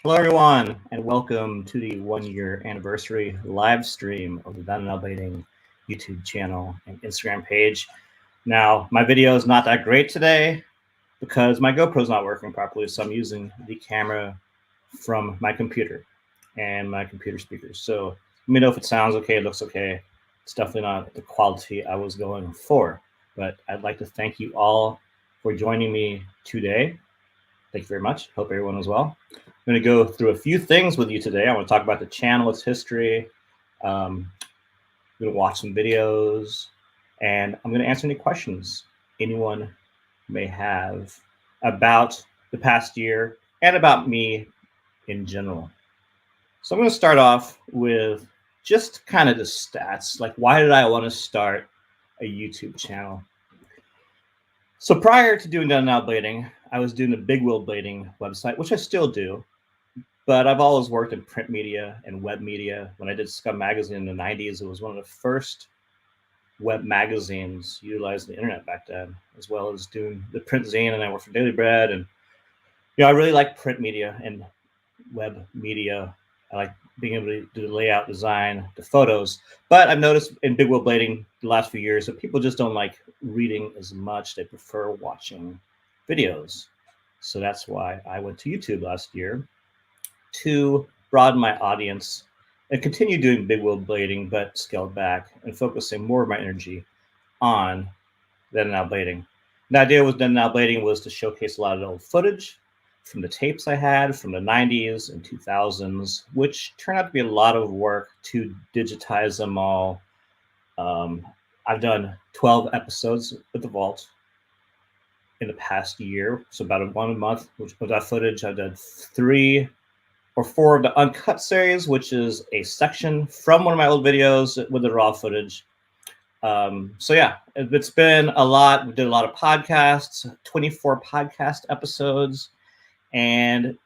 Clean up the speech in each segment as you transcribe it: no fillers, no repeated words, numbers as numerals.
Hello, everyone, and welcome to the 1 year anniversary live stream of the Untitled YouTube channel and Instagram page. Now, my video is not that great today because my GoPro is not working properly, so I'm using the camera from my computer and my computer speakers. So let me know if it sounds okay, it looks okay. It's definitely not the quality I was going for, but I'd like to thank you all for joining me today. Thank you very much. Hope everyone is well. I'm going to go through a few things with you today. I want to talk about the channel, its history. I'm going to watch some videos, and I'm going to answer any questions anyone may have about the past year and about me in general. So I'm going to start off with just kind of the stats. Like, why did I want to start a YouTube channel? So prior to doing Untitled Blading, I was doing the Big Wheel Blading website, which I still do. But I've always worked in print media and web media. When I did Scum Magazine in the 90s, it was one of the first web magazines utilizing the internet back then, as well as doing the print zine. And I worked for Daily Bread. And, I really like print media and web media. I like being able to do the layout, design, the photos. But I've noticed in Big Wheel Blading the last few years that people just don't like reading as much. They prefer watching videos. So that's why I went to YouTube last year to broaden my audience and continue doing Big Wheel Blading, but scaled back and focusing more of my energy on Untitled Blading. The idea with Untitled Blading was to showcase a lot of the old footage from the tapes I had from the 90s and 2000s, which turned out to be a lot of work to digitize them all. I've done 12 episodes with the Vault in the past year, so about one a month with that footage. I've done 3 or 4 of the uncut series, which is a section from one of my old videos with the raw footage. So yeah, it's been a lot. We did a lot of podcasts, 24 podcast episodes, and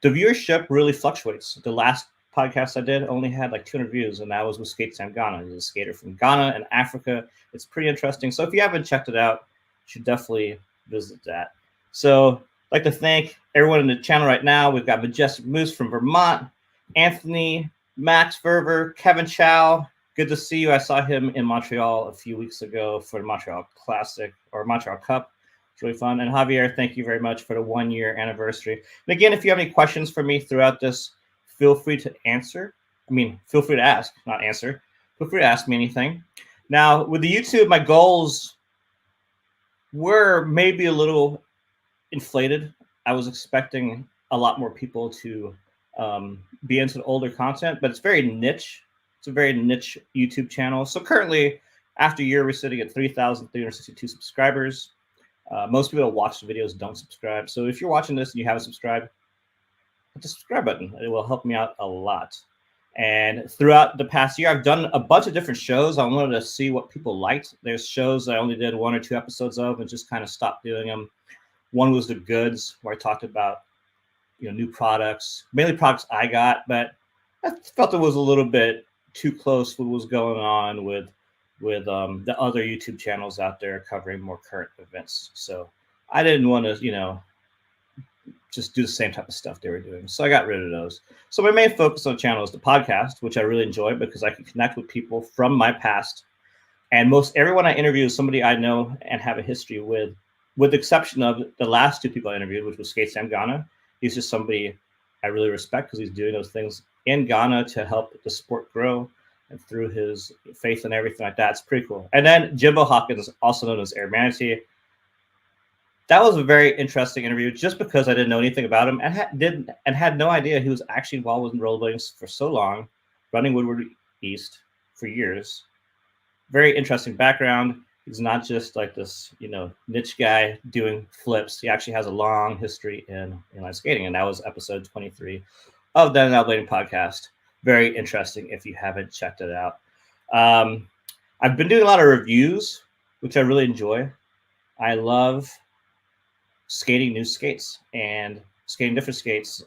the viewership really fluctuates. The last podcast I did only had like 200 views, and that was with Skate Sam Ghana. He's a skater from Ghana and Africa. It's pretty interesting. So if you haven't checked it out, you should definitely visit that. So I'd like to thank everyone in the channel right now. We've got Majestic Moose from Vermont, Anthony, Max Verver, Kevin Chow. Good to see you. I saw him in Montreal a few weeks ago for the Montreal Classic or Montreal Cup. It's really fun. And Javier, thank you very much for the 1-year anniversary. And again, if you have any questions for me throughout this, feel free to answer. Feel free to ask, not answer. Feel free to ask me anything. Now, with the YouTube, my goals were maybe a little inflated. I was expecting a lot more people to be into the older content, but it's very niche. It's a very niche YouTube channel. So currently, after a year, we're sitting at 3,362 subscribers. Most people that watch the videos don't subscribe. So if you're watching this and you haven't subscribed, hit the subscribe button. It will help me out a lot. And throughout the past year, I've done a bunch of different shows. I wanted to see what people liked. There's shows I only did 1 or 2 episodes of and just kind of stopped doing them. One was The Goods, where I talked about new products, mainly products I got, but I felt it was a little bit too close to what was going on with the other YouTube channels out there covering more current events. So I didn't want to, just do the same type of stuff they were doing. So I got rid of those. So my main focus on the channel is the podcast, which I really enjoy because I can connect with people from my past. And most everyone I interview is somebody I know and have a history with the exception of the last 2 people I interviewed, which was Skate Sam Ghana. He's just somebody I really respect because he's doing those things in Ghana to help the sport grow and through his faith and everything like that. It's pretty cool. And then Jimbo Hawkins, also known as Air Manatee. That was a very interesting interview just because I didn't know anything about him and had no idea he was actually involved with rollerblading for so long, running Woodward East for years. Very interesting background. He's not just like this, niche guy doing flips. He actually has a long history in inline skating, and that was episode 23 of the Untitled Blading podcast. Very interesting if you haven't checked it out. I've been doing a lot of reviews, which I really enjoy. I love skating new skates and skating different skates.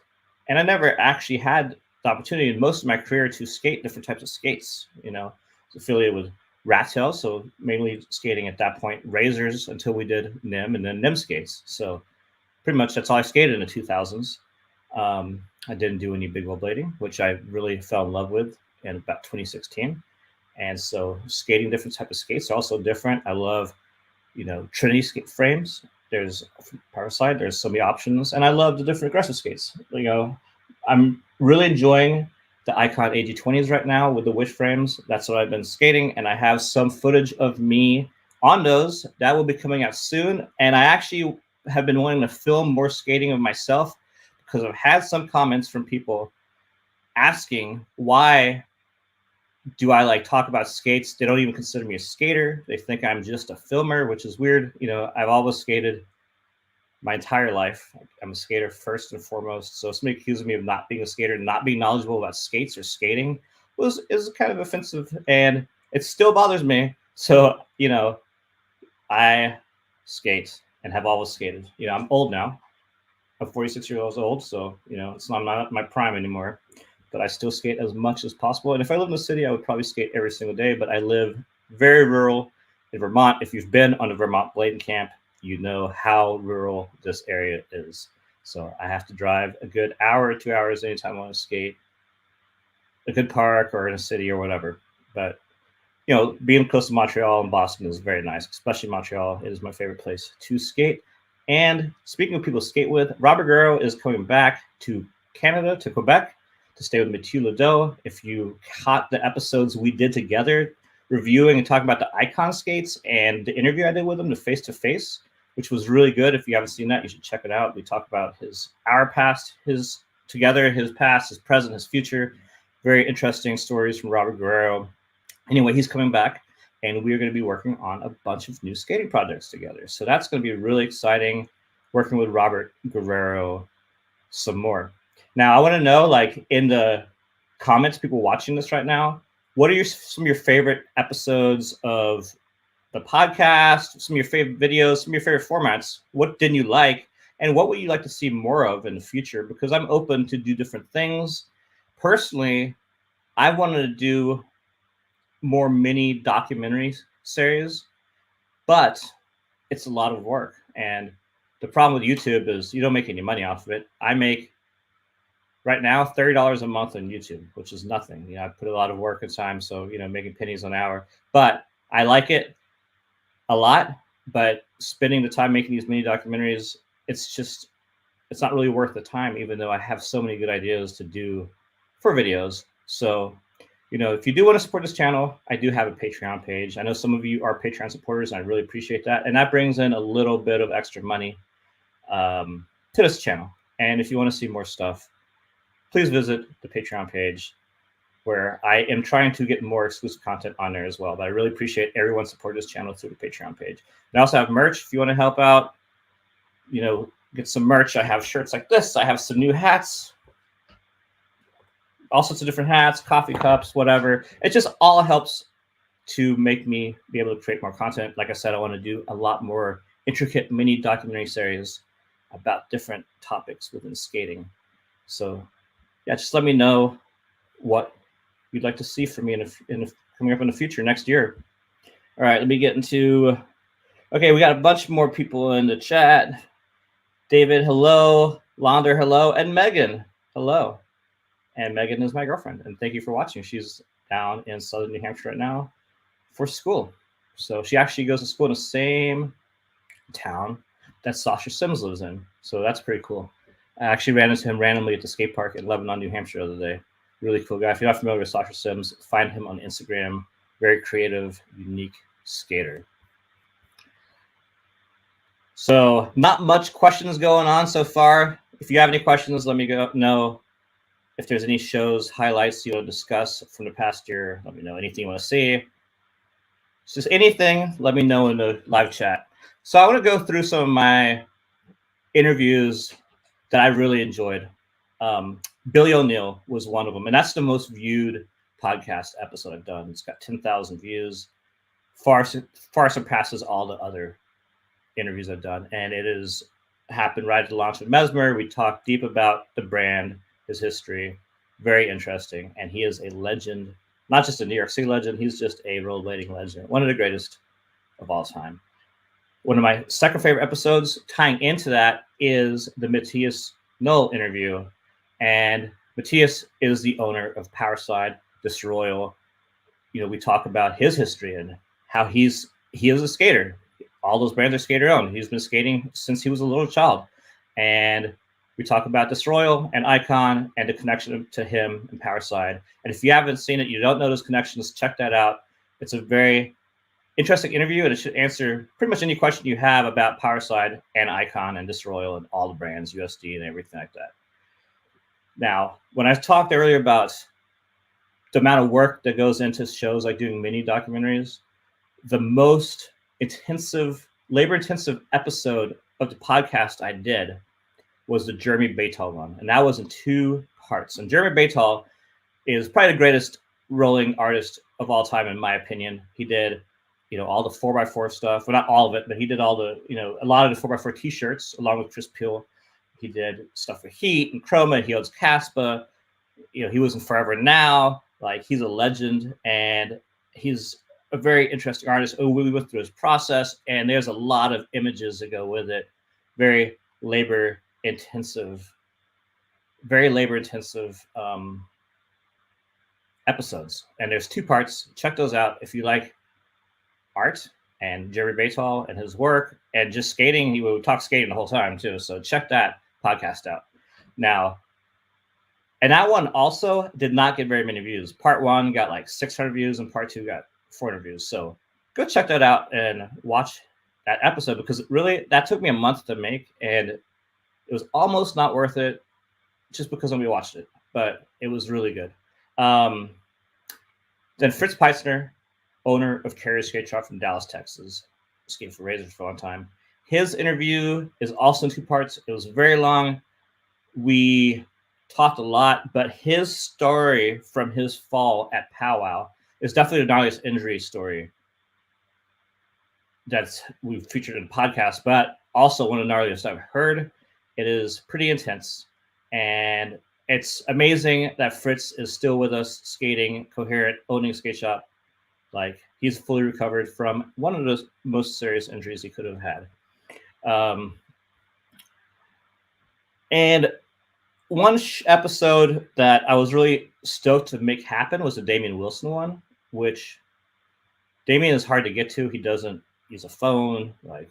And I never actually had the opportunity in most of my career to skate different types of skates. I was affiliated with Rat Tail, so mainly skating at that point, Razors until we did NIM and then NIM skates. So pretty much that's all I skated in the 2000s. I didn't do any big rollerblading, which I really fell in love with in about 2016. And so skating different type of skates are also different. I love, Trinity skate frames. There's power slide. There's so many options, and I love the different aggressive skates. I'm really enjoying the Icon AG20s right now with the wish frames. That's what I've been skating, and I have some footage of me on those that will be coming out soon. And I actually have been wanting to film more skating of myself because I've had some comments from people asking why do I like talk about skates. They don't even consider me a skater. They think I'm just a filmer, which is weird. I've always skated my entire life. I'm a skater first and foremost. So somebody accusing me of not being a skater, not being knowledgeable about skates or skating is kind of offensive, and it still bothers me. So, I skate and have always skated. I'm old now. I'm 46 years old, so it's not my prime anymore. But I still skate as much as possible. And if I live in the city, I would probably skate every single day. But I live very rural in Vermont. If you've been on a Vermont blading camp, you know how rural this area is. So I have to drive a good hour or 2 hours anytime I want to skate a good park or in a city or whatever. But being close to Montreal and Boston is very nice, especially Montreal. It is my favorite place to skate. And speaking of people to skate with, Robert Guerrero is coming back to Canada, to Quebec, to stay with Mathieu Ledoux. If you caught the episodes we did together, reviewing and talking about the Icon skates and the interview I did with him, the face-to-face, which was really good. If you haven't seen that, you should check it out. We talk about our past, his past, his present, his future. Very interesting stories from Robert Guerrero. Anyway, he's coming back, and we're going to be working on a bunch of new skating projects together. So that's going to be really exciting, working with Robert Guerrero some more. Now, I want to know, in the comments, people watching this right now, what are some of your favorite episodes of the podcast, some of your favorite videos, some of your favorite formats? What didn't you like? And what would you like to see more of in the future? Because I'm open to do different things. Personally, I wanted to do more mini documentary series, but it's a lot of work. And the problem with YouTube is you don't make any money off of it. I make right now $30 a month on YouTube, which is nothing. I put a lot of work and time, so making pennies an hour. But I like it a lot. But spending the time making these mini documentaries, it's not really worth the time, even though I have so many good ideas to do for videos. So if you do want to support this channel, I do have a Patreon page. I know some of you are Patreon supporters, and I really appreciate that. And that brings in a little bit of extra money to this channel. And if you want to see more stuff, please visit the Patreon page, where I am trying to get more exclusive content on there as well. But I really appreciate everyone supporting this channel through the Patreon page. And I also have merch. If you want to help out, get some merch. I have shirts like this. I have some new hats. All sorts of different hats, coffee cups, whatever. It just all helps to make me be able to create more content. Like I said, I want to do a lot more intricate mini documentary series about different topics within skating. So yeah, just let me know what you'd like to see from me coming up in the future next year. All right, let me get into. Okay, we got a bunch more people in the chat. David, hello. Launder, hello. And Megan, hello. And Megan is my girlfriend. And thank you for watching. She's down in southern New Hampshire right now for school. So she actually goes to school in the same town that Sasha Sims lives in. So that's pretty cool. I actually ran into him randomly at the skate park in Lebanon, New Hampshire the other day. Really cool guy. If you're not familiar with Sasha Sims, find him on Instagram. Very creative, unique skater. So not much questions going on so far. If you have any questions, let me know. If there's any shows, highlights you want to discuss from the past year, let me know. Anything you want to see. Just anything, let me know in the live chat. So I want to go through some of my interviews that I really enjoyed. Billy O'Neill was one of them, and that's the most viewed podcast episode I've done. It's got 10,000 views, far surpasses all the other interviews I've done, and it has happened right at the launch of Mesmer. We talked deep about the brand, his history, very interesting, and he is a legend, not just a New York City legend, he's just a rollerblading legend, one of the greatest of all time. One of my second favorite episodes tying into that is the Matthias Null interview And Matthias is the owner of Powerside, Destroyal. We talk about his history and how he is a skater. All those brands are skater owned. He's been skating since he was a little child. And we talk about Destroyal and Icon and the connection to him and Powerside. And if you haven't seen it, you don't know those connections, check that out. It's a very interesting interview, and it should answer pretty much any question you have about Powerside and Icon and Destroyal and all the brands, USD and everything like that. Now, when I talked earlier about the amount of work that goes into shows like doing mini documentaries, the most labor-intensive episode of the podcast I did was the Jeremy Baytall one, and that was in 2 parts. And Jeremy Baytall is probably the greatest rolling artist of all time, in my opinion. He did, all the 4x4 stuff. Well, not all of it, but he did all the, a lot of the 4x4 t-shirts along with Chris Peel. He did stuff for Heat and Chroma. He owns Caspa. He was in Forever Now. Like, he's a legend, and he's a very interesting artist. We went through his process, and there's a lot of images that go with it. Very labor intensive episodes. And there's 2 parts. Check those out if you like art and Jerry Baytall and his work and just skating. He would talk skating the whole time too. So check that podcast out. Now, and that one also did not get very many views. Part 1 got like 600 views and part 2 got 400 views. So go check that out and watch that episode, because really that took me a month to make, and it was almost not worth it just because we watched it, but it was really good. Then Fritz Peissner, owner of Carrier Skate Shop from Dallas, Texas, skated for Razors for a long time. His interview is also in 2 parts. It was very long. We talked a lot, but his story from his fall at Powwow is definitely the gnarliest injury story that's we've featured in the podcast, but also one of the gnarliest I've heard. It is pretty intense, and it's amazing that Fritz is still with us, skating, coherent, owning a skate shop. Like, he's fully recovered from one of the most serious injuries he could have had. And one episode that I was really stoked to make happen was the Damian Wilson one, which Damian is hard to get to. He doesn't use a phone. Like,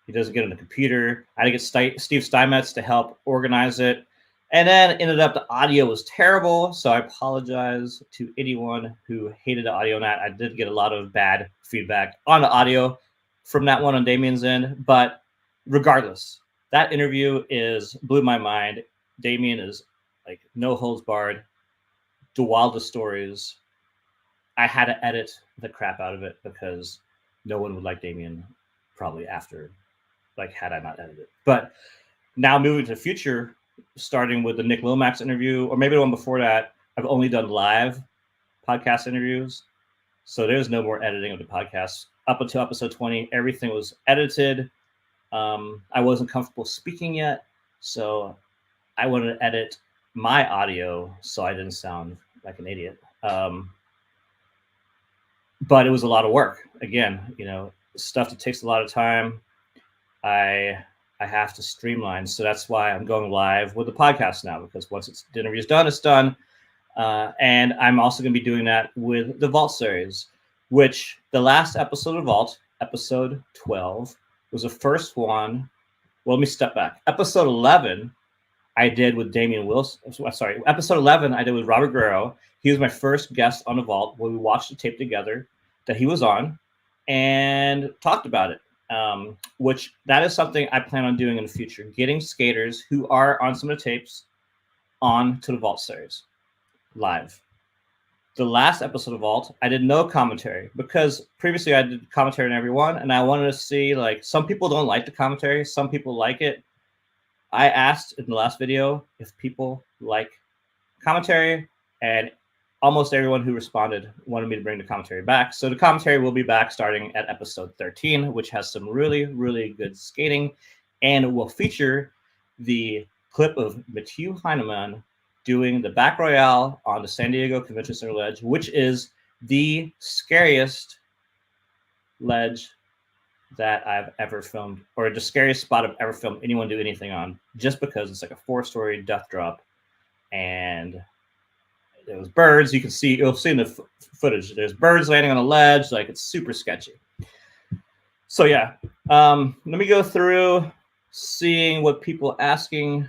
he doesn't get on the computer. I had to get Steve Steinmetz to help organize it. And then ended up the audio was terrible. So I apologize to anyone who hated the audio on that. I did get a lot of bad feedback on the audio from that one on Damian's end. But regardless, that interview blew my mind. Damian is like no holds barred, the wildest stories. I had to edit the crap out of it because no one would like Damian probably after, like, had I not edited it. But now moving to the future, starting with the Nick Lomax interview, or maybe the one before that, I've only done live podcast interviews. So there's no more editing of the podcast. Up until episode 20, everything was edited. I wasn't comfortable speaking yet, so I wanted to edit my audio so I didn't sound like an idiot. But it was a lot of work. Again, stuff that takes a lot of time. I have to streamline. So that's why I'm going live with the podcast now, because once the interview is done, it's done. And I'm also going to be doing that with the Vault series, which the last episode of Vault, episode 12, was the first one. Well, let me step back. Episode 11, I did with Damian Wilson. Sorry, episode 11, I did with Robert Guerrero. He was my first guest on the Vault, where we watched the tape together that he was on and talked about it. Which that is something I plan on doing in the future, getting skaters who are on some of the tapes on to the Vault series live. The last episode of Vault, I did no commentary, because previously I did commentary on every one, and I wanted to see, like, some people don't like the commentary, some people like it. I asked in the last video if people like commentary, and almost everyone who responded wanted me to bring the commentary back. So the commentary will be back starting at episode 13, which has some really, really good skating, and it will feature the clip of Mathieu Heinemann doing the back royale on the San Diego Convention Center ledge, which is the scariest ledge that I've ever filmed, or the scariest spot I've ever filmed anyone do anything on, just because it's like a 4-story death drop. and there was birds. You'll see in the footage. There's birds landing on a ledge. Like, it's super sketchy. So yeah, let me go through seeing what people are asking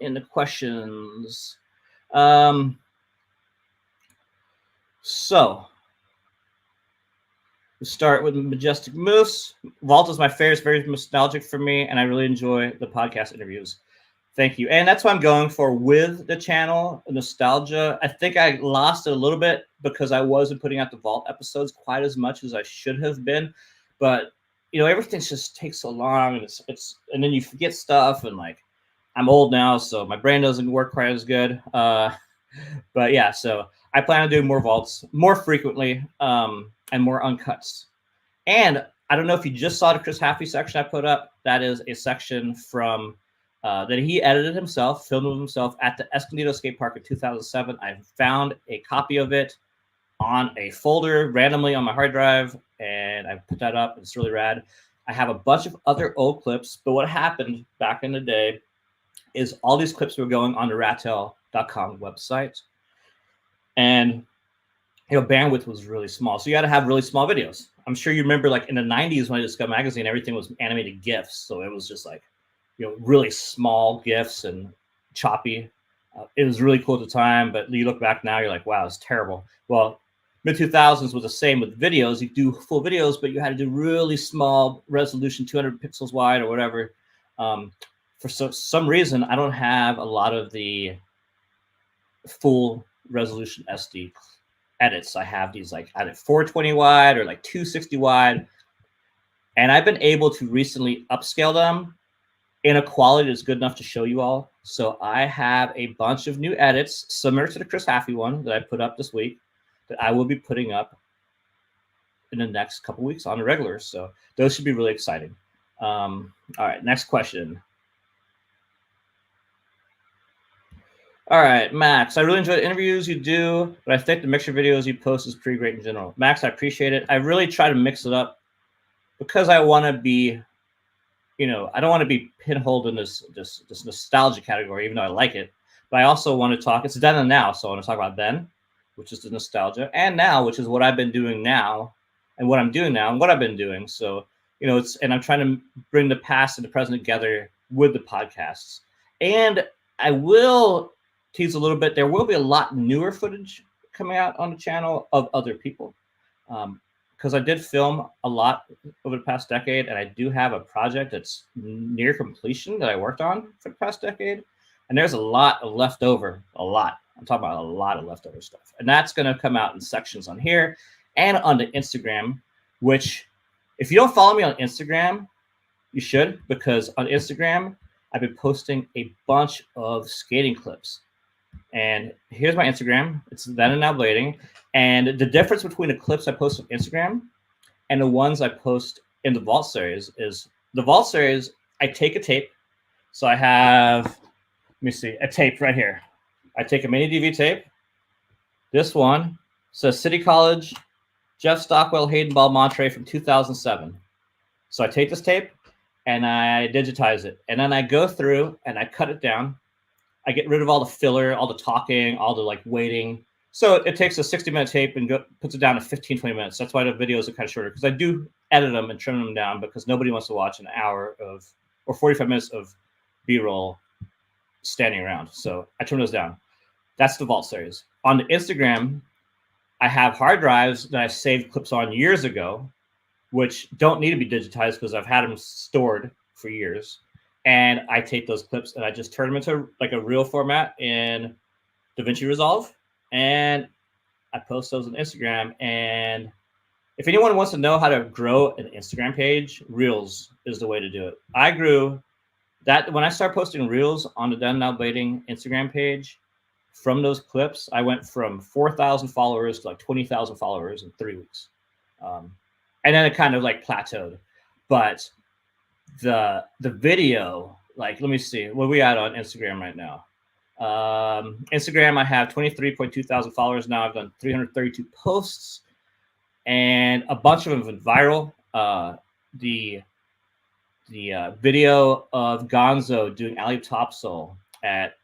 in the questions. So we start with Majestic Moose. Vault is my favorite. It's very nostalgic for me, and I really enjoy the podcast interviews. Thank you. And that's what I'm going for with the channel, nostalgia. I think I lost it a little bit because I wasn't putting out the Vault episodes quite as much as I should have been. But, you know, everything just takes so long, and and then you forget stuff, and like, I'm old now, so my brain doesn't work quite as good. But yeah, so I plan on doing more Vaults more frequently, and more uncuts. And I don't know if you just saw the Chris Haffey section I put up. That is a section from that he edited himself, filmed himself at the Escondido Skatepark in 2007. I found a copy of it on a folder randomly on my hard drive, and I put that up. It's really rad. I have a bunch of other old clips, but what happened back in the day is all these clips were going on the rattell.com website, and you know, bandwidth was really small, so you got to have really small videos. I'm sure you remember, like in the 90s when I did Scum Magazine, everything was animated GIFs, so it was just like, you know, really small GIFs and choppy. It was really cool at the time, but you look back now, you're like, wow, it's terrible. Well, mid 2000s was the same with videos. You do full videos, but you had to do really small resolution, 200 pixels wide or whatever. For some reason, I don't have a lot of the full resolution SD edits. I have these like either 420 wide or like 260 wide, and I've been able to recently upscale them in a quality that's good enough to show you all. So I have a bunch of new edits similar to the Chris Haffey one that I put up this week that I will be putting up in the next couple weeks on the regular. So those should be really exciting. All right, next question. All right, Max, I really enjoy the interviews you do, but I think the mixture videos you post is pretty great in general. Max, I appreciate it. I really try to mix it up because I want to be, you know, I don't want to be pinholed in this nostalgia category, even though I like it. But I also want to talk, it's then and now, so I want to talk about then, which is the nostalgia, and now, which is what I've been doing now, and what I'm doing now, and what I've been doing. So, you know, and I'm trying to bring the past and the present together with the podcasts. And I will tease a little bit, there will be a lot newer footage coming out on the channel of other people. Because I did film a lot over the past decade, and I do have a project that's near completion that I worked on for the past decade. And there's a lot of leftover, a lot. I'm talking about a lot of leftover stuff. And that's going to come out in sections on here and on the Instagram, which if you don't follow me on Instagram, you should, because on Instagram, I've been posting a bunch of skating clips. And here's my Instagram. It's Then and Now Blading. And the difference between the clips I post on Instagram and the ones I post in the Vault series is the Vault series, I take a tape. So I have, let me see, a tape right here. I take a mini DV tape. This one says City College, Jeff Stockwell, Hayden Ball, Monterey from 2007. So I take this tape and I digitize it. And then I go through and I cut it down. I get rid of all the filler, all the talking, all the like waiting. So it takes a 60-minute tape and puts it down to 15, 20 minutes. That's why the videos are kind of shorter, because I do edit them and trim them down because nobody wants to watch an hour of or 45 minutes of B-roll standing around. So I trim those down. That's the Vault series. On the Instagram, I have hard drives that I saved clips on years ago, which don't need to be digitized because I've had them stored for years. And I take those clips and I just turn them into like a real format in DaVinci Resolve. And I post those on Instagram. And if anyone wants to know how to grow an Instagram page, Reels is the way to do it. I grew that when I started posting Reels on the Then Now Blading Instagram page. From those clips, I went from 4,000 followers to like 20,000 followers in 3 weeks. And then it kind of like plateaued. But the video, like, let me see, what are we at on Instagram right now? Instagram, I have 23.2 thousand followers now. I've done 332 posts, and a bunch of them have been viral. The video of Gonzo doing alley topsoul at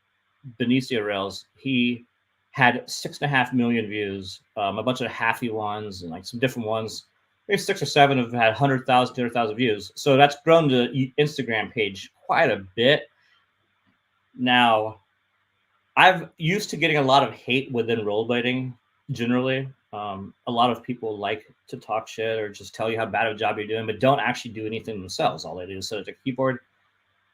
Benicio rails, he had 6.5 million views, a bunch of halfy ones and like some different ones. Maybe 6 or 7 have had 100,000, 200,000 views. So that's grown the Instagram page quite a bit. Now, I've used to getting a lot of hate within rollerblading generally. A lot of people like to talk shit or just tell you how bad of a job you're doing, but don't actually do anything themselves. All they do is sit at a keyboard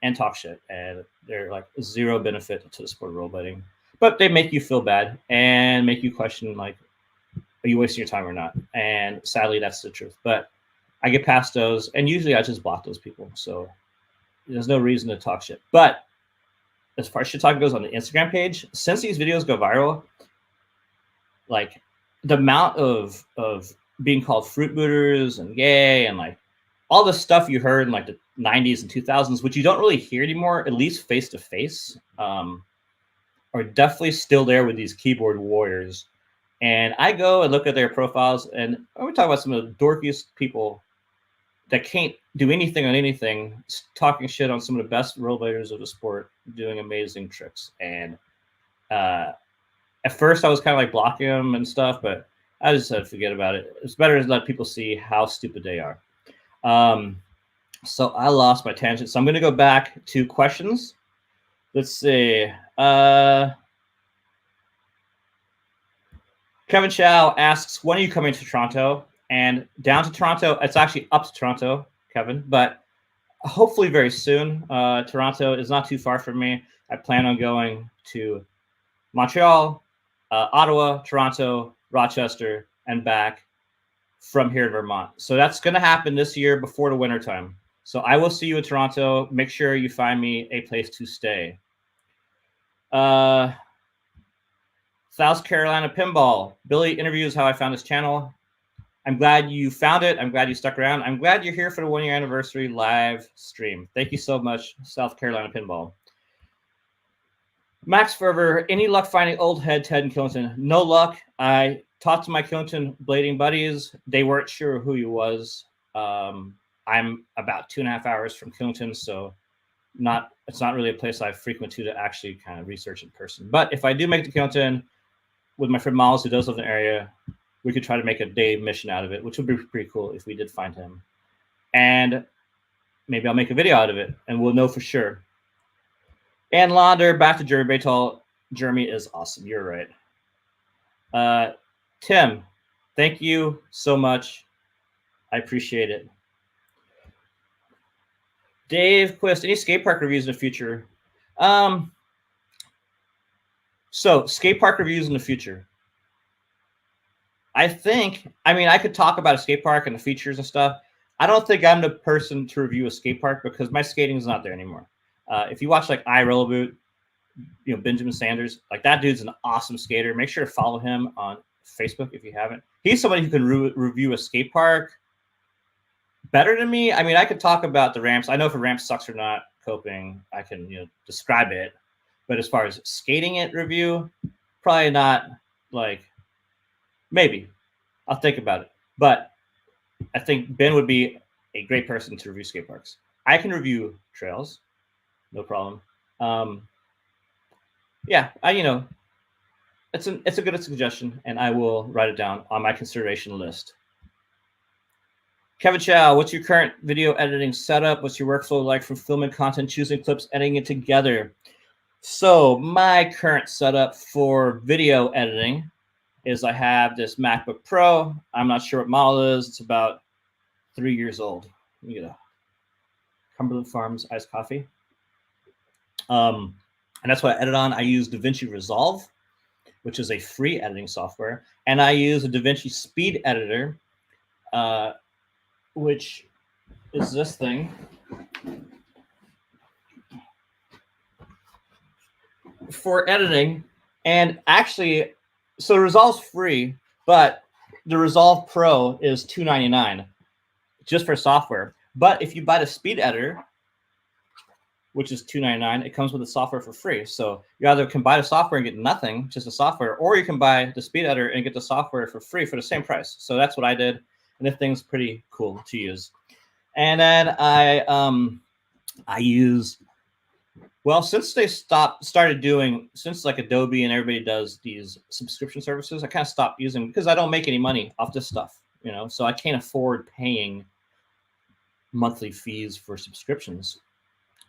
and talk shit, and they're like zero benefit to the sport of rollerblading. But they make you feel bad and make you question, like, are you wasting your time or not? And sadly, that's the truth. But I get past those, and usually I just block those people. So there's no reason to talk shit. But as far as shit talking goes on the Instagram page, since these videos go viral, like the amount of being called fruit booters and gay and like all the stuff you heard in like the 90s and 2000s, which you don't really hear anymore, at least face to face, are definitely still there with these keyboard warriors. And I go and look at their profiles, and we talk about some of the dorkiest people that can't do anything on anything, talking shit on some of the best rollerbladers of the sport, doing amazing tricks. And at first I was kind of like blocking them and stuff, but I just said forget about it. It's better to let people see how stupid they are. So I lost my tangent. So I'm going to go back to questions. Let's see. Kevin Chow asks, when are you coming to Toronto? And down to Toronto, it's actually up to Toronto, Kevin, but hopefully very soon. Toronto is not too far from me. I plan on going to Montreal, Ottawa, Toronto, Rochester, and back from here in Vermont. So that's going to happen this year before the winter time. So I will see you in Toronto. Make sure you find me a place to stay. South Carolina Pinball. Billy interviews how I found this channel. I'm glad you found it. I'm glad you stuck around. I'm glad you're here for the 1 year anniversary live stream. Thank you so much, South Carolina Pinball. Max Ferver, any luck finding old head Ted in Killington? No luck. I talked to my Killington blading buddies. They weren't sure who he was. I'm about 2.5 hours from Killington, so it's not really a place I frequent to actually kind of research in person. But if I do make it to Killington with my friend Miles, who does live in the area, we could try to make a day mission out of it, which would be pretty cool if we did find him. And maybe I'll make a video out of it, and we'll know for sure. And Launder, back to Jeremy Baytall. Jeremy is awesome. You're right. Tim, thank you so much. I appreciate it. Dave Quist, any skate park reviews in the future? So skate park reviews in the future. I could talk about a skate park and the features and stuff. I don't think I'm the person to review a skate park because my skating is not there anymore. If you watch like iRollerboot, Benjamin Sanders, like that dude's an awesome skater. Make sure to follow him on Facebook if you haven't. He's somebody who can review a skate park better than me. I mean, I could talk about the ramps. I know if a ramp sucks or not, coping, I can describe it. But as far as skating it review, probably not. Like, maybe. I'll think about it. But I think Ben would be a great person to review skate parks. I can review trails, no problem. Yeah, it's a good suggestion, and I will write it down on my consideration list. Kevin Chow, what's your current video editing setup? What's your workflow like from filming content, choosing clips, editing it together? So my current setup for video editing is I have this MacBook Pro. I'm not sure what model it is. It's about 3 years old. Let me get a Cumberland Farms iced coffee. And that's what I edit on. I use DaVinci Resolve, which is a free editing software. And I use a DaVinci Speed Editor, which is this thing. For editing. And actually, so Resolve's free, but the Resolve Pro is $299 just for software. But if you buy the Speed Editor, which is $299, it comes with the software for free. So you either can buy the software and get nothing, just the software, or you can buy the Speed Editor and get the software for free for the same price. So that's what I did, and this thing's pretty cool to use. And then I use Well, since they started doing, since like Adobe and everybody does these subscription services, I kind of stopped using them because I don't make any money off this stuff, you know, so I can't afford paying monthly fees for subscriptions.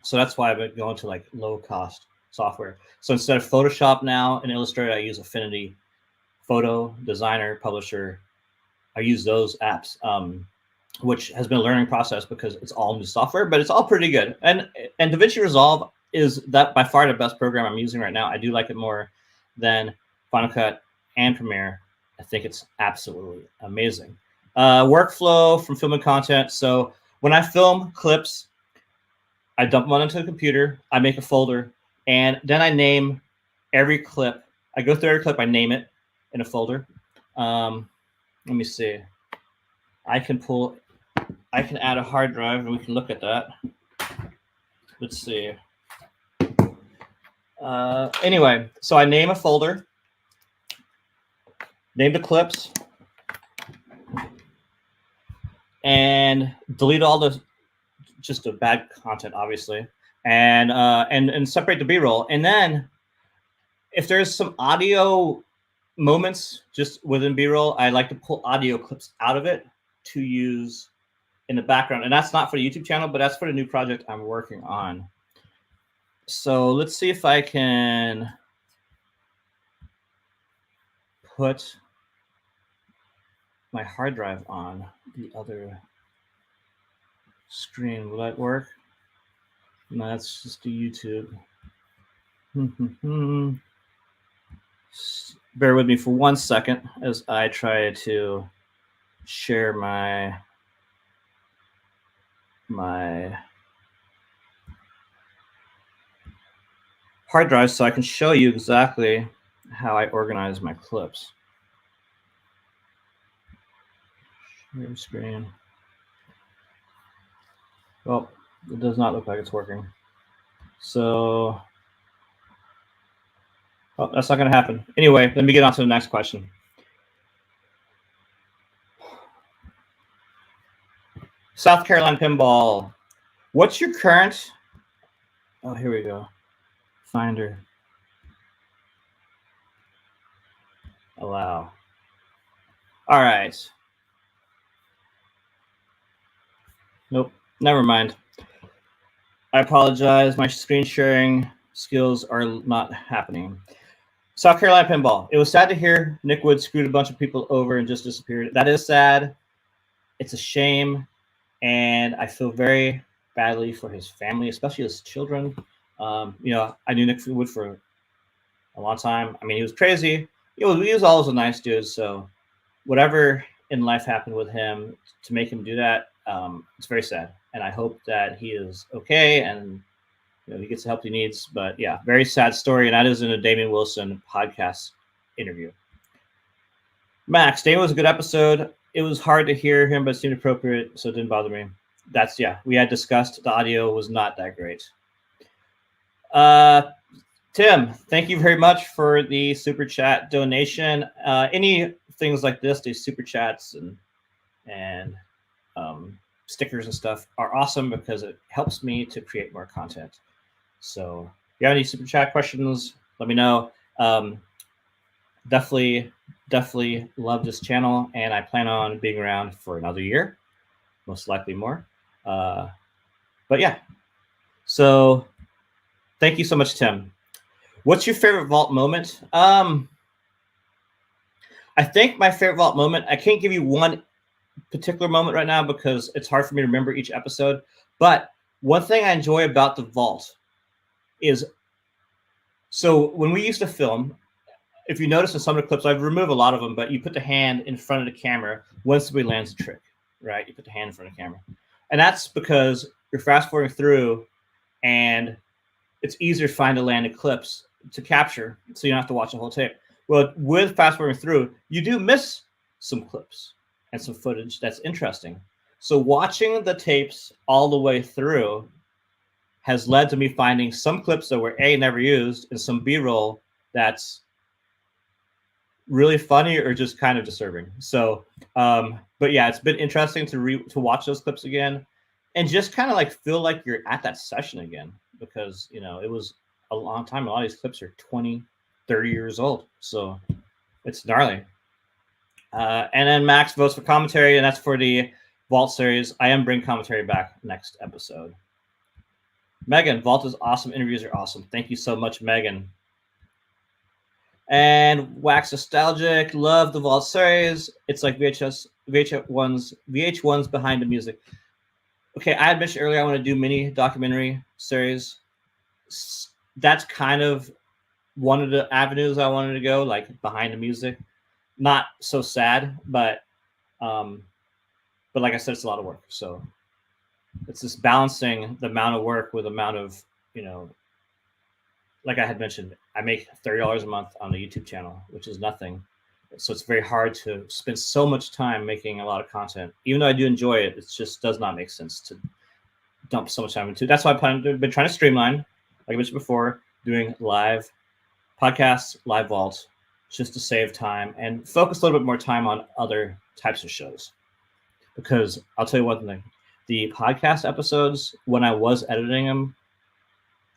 So that's why I've been going to like low cost software. So instead of Photoshop now and Illustrator, I use Affinity Photo Designer Publisher. I use those apps, which has been a learning process because it's all new software, but it's all pretty good. And DaVinci Resolve is that by far the best program I'm using right now. I do like it more than Final Cut and Premiere. I think it's absolutely amazing. Workflow from filming content. So when I film clips, I dump them onto the computer, I make a folder, and then I name every clip. I go through every clip, I name it in a folder. Let me see. I can add a hard drive and we can look at that. Let's see. Anyway, so I name a folder, name the clips, and delete all the just the bad content, obviously, and separate the B-roll. And then if there's some audio moments just within B-roll, I like to pull audio clips out of it to use in the background. And that's not for the YouTube channel, but that's for the new project I'm working on. So let's see if I can put my hard drive on the other screen. Will that work? No, that's just the YouTube. Bear with me for 1 second as I try to share my hard drive so I can show you exactly how I organize my clips. Share screen. Well, it does not look like it's working. So, oh, that's not going to happen. Anyway, let me get on to the next question. South Carolina Pinball. What's your current? Oh, here we go. Finder. Allow. All right. Nope. Never mind. I apologize. My screen sharing skills are not happening. South Carolina Pinball. It was sad to hear Nick Wood screwed a bunch of people over and just disappeared. That is sad. It's a shame. And I feel very badly for his family, especially his children. You know, I knew Nick Wood for a long time. I mean, he was crazy. He was always a nice dude. So whatever in life happened with him to make him do that, it's very sad. And I hope that he is okay and you know he gets the help he needs. But yeah, very sad story. And that is in a Damien Wilson podcast interview. Max, Damien was a good episode. It was hard to hear him, but it seemed appropriate, so it didn't bother me. That's, yeah, we had discussed the audio was not that great. Tim, thank you very much for the super chat donation. Any things like this, these super chats and stickers and stuff are awesome because it helps me to create more content. So if you have any super chat questions, let me know. Definitely love this channel, and I plan on being around for another year, most likely more. But yeah, so thank you so much, Tim. What's your favorite vault moment? I think my favorite vault moment, I can't give you one particular moment right now because it's hard for me to remember each episode. But one thing I enjoy about the vault is, so when we used to film, if you notice in some of the clips, I've removed a lot of them, but you put the hand in front of the camera once somebody lands a trick, right? You put the hand in front of the camera. And that's because you're fast forwarding through and it's easier to find the landed clips to capture so you don't have to watch the whole tape. Well, with fast forwarding through, you do miss some clips and some footage that's interesting. So watching the tapes all the way through has led to me finding some clips that were A, never used, and some B-roll that's really funny or just kind of disturbing. So, but yeah, it's been interesting to watch those clips again and just kind of like feel like you're at that session again. because, you know, it was a long time. A lot of these clips are 20, 30 years old. So it's gnarly. And then Max votes for commentary, and that's for the Vault series. I am bringing commentary back next episode. Megan, Vault is awesome. Interviews are awesome. Thank you so much, Megan. And Wax Nostalgic, love the Vault series. It's like VH1's behind the music. Okay, I had mentioned earlier I want to do mini documentary series. That's kind of one of the avenues I wanted to go, like behind the music. Not so sad, but like I said, it's a lot of work. So it's just balancing the amount of work with the amount of, you know, like I had mentioned, I make $30 a month on the YouTube channel, which is nothing. So it's very hard to spend so much time making a lot of content. Even though I do enjoy it, it just does not make sense to dump so much time into. That's why I've been trying to streamline, like I mentioned before, doing live podcasts, live vaults, just to save time and focus a little bit more time on other types of shows. Because I'll tell you one thing, the podcast episodes, when I was editing them,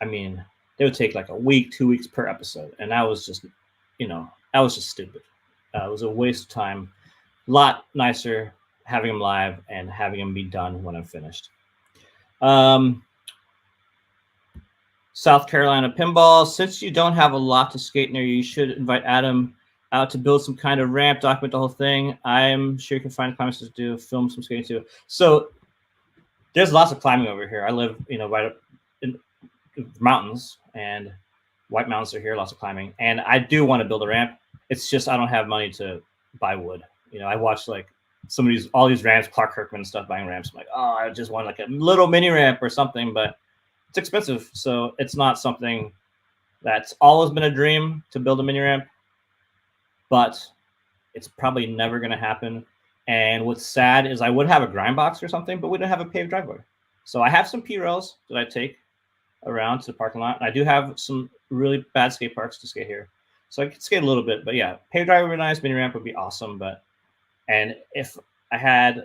I mean, they would take like a week, 2 weeks per episode. And that was just, you know, that was just stupid. It was a waste of time. A lot nicer having them live and having them be done when I'm finished. South Carolina Pinball, since you don't have a lot to skate near you, should invite Adam out to build some kind of ramp, document the whole thing. I'm sure you can find climbers to do, film some skating too. So there's lots of climbing over here. I live, you know, right up in mountains, and White Mountains are here, lots of climbing. And I do want to build a ramp. It's just I don't have money to buy wood. You know, I watched like all these ramps, Clark Kirkman and stuff buying ramps. I'm like, oh, I just want like a little mini ramp or something, but it's expensive. So it's not something that's always been a dream to build a mini ramp, but it's probably never going to happen. And what's sad is I would have a grind box or something, but we don't have a paved driveway. So I have some P-rails that I take around to the parking lot. I do have some really bad skate parks to skate here. So I could skate a little bit, but yeah, paved driveway would be nice, mini ramp would be awesome. And if I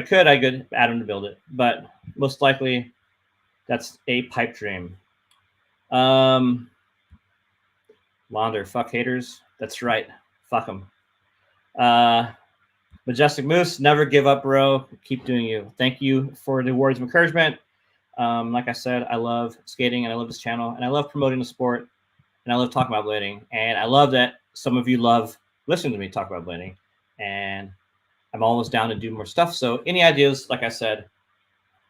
could, I could add them to build it, but most likely that's a pipe dream. Launder, fuck haters. That's right. Fuck them. Majestic Moose, never give up, bro. Keep doing you. Thank you for the words of encouragement. Like I said, I love skating and I love this channel and I love promoting the sport and I love talking about blading. And I love that some of you love listening to me talk about blading. And I'm always down to do more stuff. So any ideas, like I said,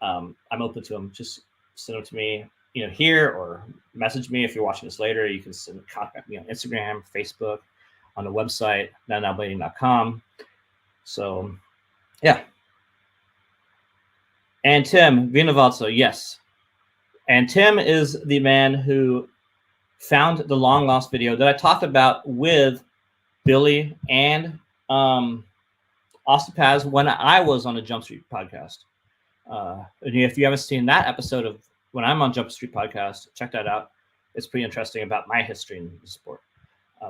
I'm open to them. Just send them to me, you know, here, or message me if you're watching this later. You can contact me on Instagram, Facebook, on the website, nowblading.com. So, yeah. And Tim Vinovalso, yes. And Tim is the man who found the long lost video that I talked about with Billy and Austin Paz when I was on the Jump Street podcast. If you haven't seen that episode of when I'm on Jump Street podcast, check that out. It's pretty interesting about my history in the sport.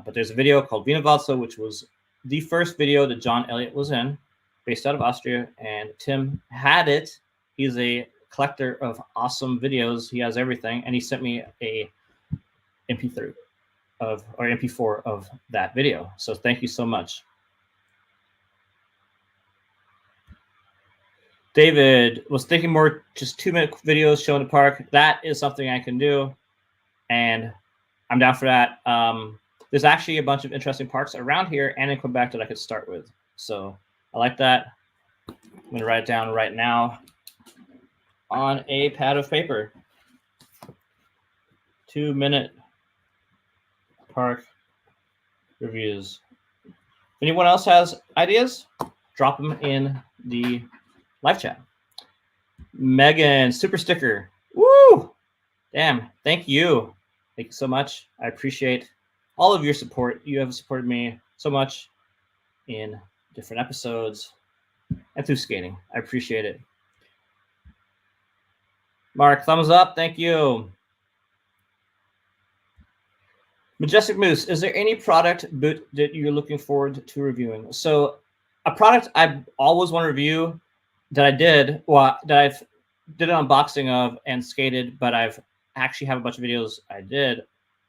But there's a video called Vinovalso, which was the first video that John Elliott was in, based out of Austria, and Tim had it. He's a collector of awesome videos. He has everything, and he sent me a MP3 or MP4 of that video. So thank you so much. David was thinking more just 2-minute videos showing the park. That is something I can do, and I'm down for that. There's actually a bunch of interesting parks around here and in Quebec that I could start with. So I like that. I'm going to write it down right now on a pad of paper. 2-minute park reviews. If anyone else has ideas, drop them in the live chat. Megan, super sticker. Woo! Damn, thank you. Thank you so much. I appreciate all of your support. You have supported me so much in different episodes and through skating. I appreciate it. Mark, thumbs up. Thank you. Majestic Moose, is there any product boot that you're looking forward to reviewing? So a product I always want to review that I did, well, that I've did an unboxing of and skated, but I've actually have a bunch of videos I did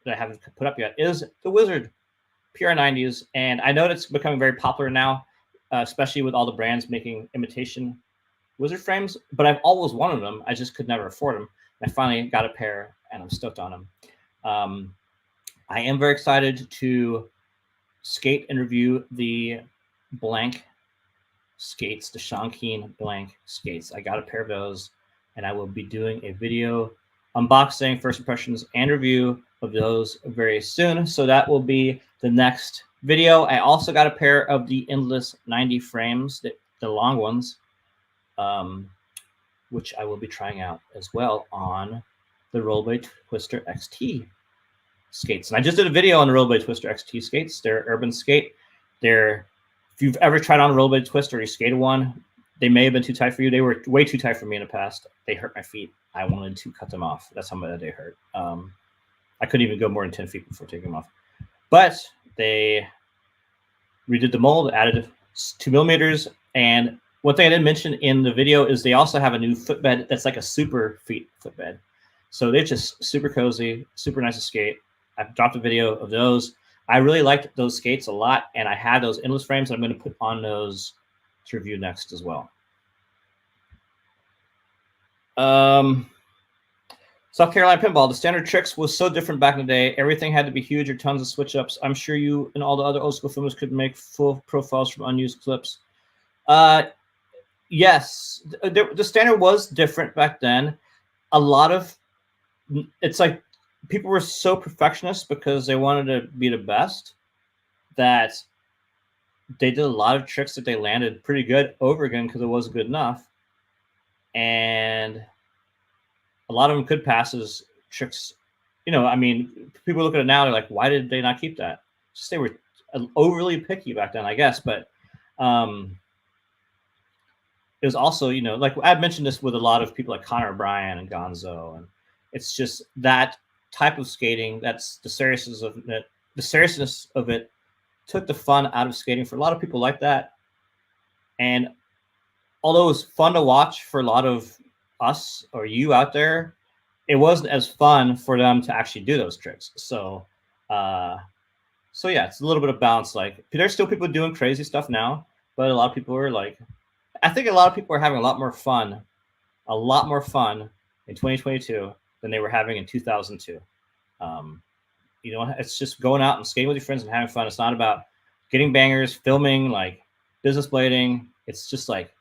that I haven't put up yet, is the Wizard PR90s. And I know it's becoming very popular now, especially with all the brands making imitation Wizard frames, but I've always wanted them. I just could never afford them. And I finally got a pair, and I'm stoked on them. I am very excited to skate and review the blank skates, the Sean Keen blank skates. I got a pair of those, and I will be doing a video unboxing, first impressions, and review of those very soon. So that will be the next video. I also got a pair of the Endless 90 frames, the long ones, which I will be trying out as well on the Rollerblade Twister XT skates. And I just did a video on the Rollerblade Twister XT skates. They're urban skate. If you've ever tried on a Rollerblade Twister or you skated one, they may have been too tight for you. They were way too tight for me in the past. They hurt my feet. I wanted to cut them off. That's how much they hurt. I couldn't even go more than 10 feet before taking them off. But they redid the mold, added 2 millimeters. And one thing I didn't mention in the video is they also have a new footbed that's like a super feet footbed. So they're just super cozy, super nice to skate. I've dropped a video of those. I really liked those skates a lot, and I had those endless frames. I'm going to put on those to review next as well. South Carolina pinball. The standard tricks was so different back in the day. Everything had to be huge or tons of switch ups. I'm sure you and all the other old school filmers could make full profiles from unused clips. Yes, the standard was different back then. A lot of it's like people were so perfectionist because they wanted to be the best that they did a lot of tricks that they landed pretty good over again because it wasn't good enough. And a lot of them could pass as tricks. You know, I mean, people look at it now, they're like, why did they not keep that? Just they were overly picky back then, I guess. But it was also, you know, like I've mentioned this with a lot of people like Connor O'Brien and Gonzo, and it's just that type of skating. That's the seriousness of it. The seriousness of it took the fun out of skating for a lot of people like that. And although it was fun to watch for a lot of us or you out there, it wasn't as fun for them to actually do those tricks. So yeah, it's a little bit of balance. Like there's still people doing crazy stuff now, but a lot of people are like, I think a lot of people are having a lot more fun in 2022 than they were having in 2002. You know, it's just going out and skating with your friends and having fun. It's not about getting bangers, filming, like business blading. It's just like,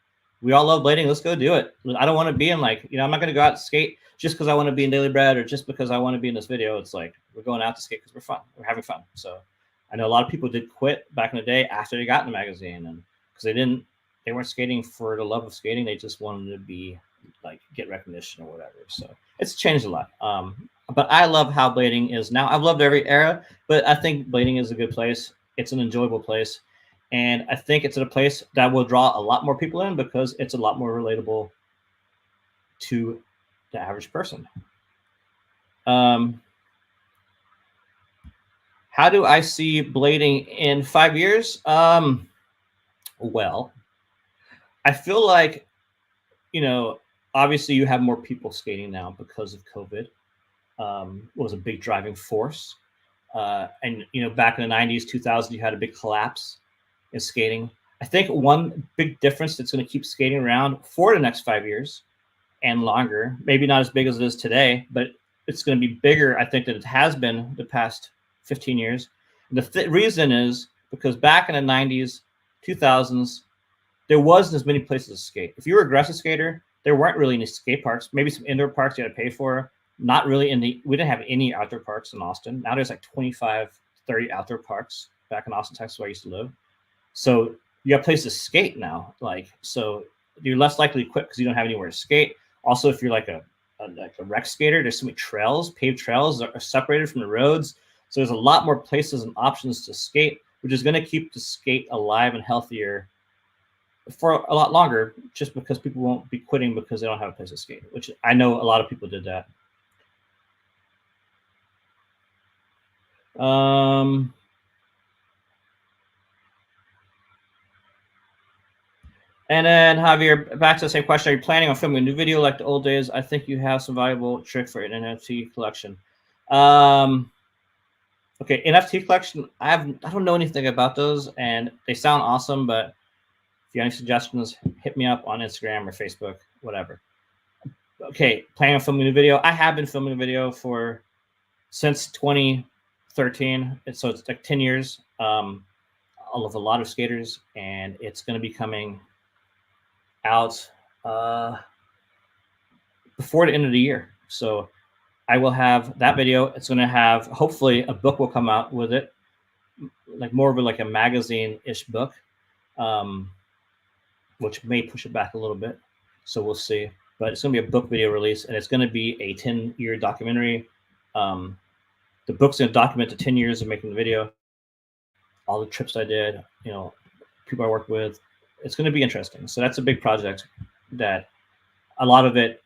we all love blading. Let's go do it. I don't want to be in like, you know, I'm not going to go out and skate just because I want to be in Daily Bread or just because I want to be in this video. It's like, we're going out to skate because we're fun. We're having fun. So I know a lot of people did quit back in the day after they got in the magazine, and because they weren't skating for the love of skating. They just wanted to be like, get recognition or whatever. So it's changed a lot. But I love how blading is now. I've loved every era, but I think blading is a good place. It's an enjoyable place. And I think it's at a place that will draw a lot more people in because it's a lot more relatable to the average person. How do I see blading in 5 years? Well, I feel like, you know, obviously you have more people skating now because of COVID. Was a big driving force. And, you know, back in the 90s, 2000, you had a big collapse in skating. I think one big difference that's going to keep skating around for the next 5 years and longer, maybe not as big as it is today, but it's going to be bigger, I think, than it has been the past 15 years. And the reason is because back in the 90s, 2000s, there wasn't as many places to skate. If you were an aggressive skater, there weren't really any skate parks, maybe some indoor parks you had to pay for. Not really we didn't have any outdoor parks in Austin. Now there's like 25, 30 outdoor parks back in Austin, Texas, where I used to live. So you have places to skate now. Like, so you're less likely to quit because you don't have anywhere to skate. Also, if you're like a rec skater, there's so many trails, paved trails that are separated from the roads. So there's a lot more places and options to skate, which is going to keep the skate alive and healthier for a lot longer, just because people won't be quitting because they don't have a place to skate, which I know a lot of people did that. And then Javier, back to the same question. Are you planning on filming a new video like the old days? I think you have some valuable trick for an NFT collection. Okay, NFT collection. I don't know anything about those, and they sound awesome. But if you have any suggestions, hit me up on Instagram or Facebook, whatever. Okay, planning on filming a new video. I have been filming a video since 2013. So it's like 10 years. Of a lot of skaters, and it's going to be coming out before the end of the year. So I will have that video. It's going to have, hopefully, a book will come out with it, like more of a magazine-ish book, which may push it back a little bit. So we'll see. But it's going to be a book video release, and it's going to be a 10-year documentary. The book's going to document the 10 years of making the video, all the trips I did, people I worked with. It's going to be interesting. So that's a big project that a lot of it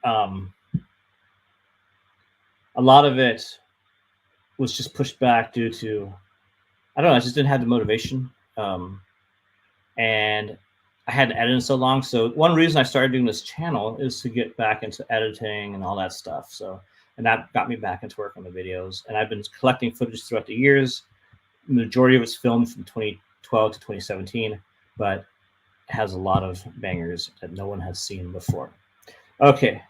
was just pushed back due to, I don't know, I just didn't have the motivation. And I hadn't edited so long. So one reason I started doing this channel is to get back into editing and all that stuff. So, and that got me back into work on the videos. And I've been collecting footage throughout the years. The majority of it's filmed from 2012 to 2017, but it has a lot of bangers that no one has seen before. Okay.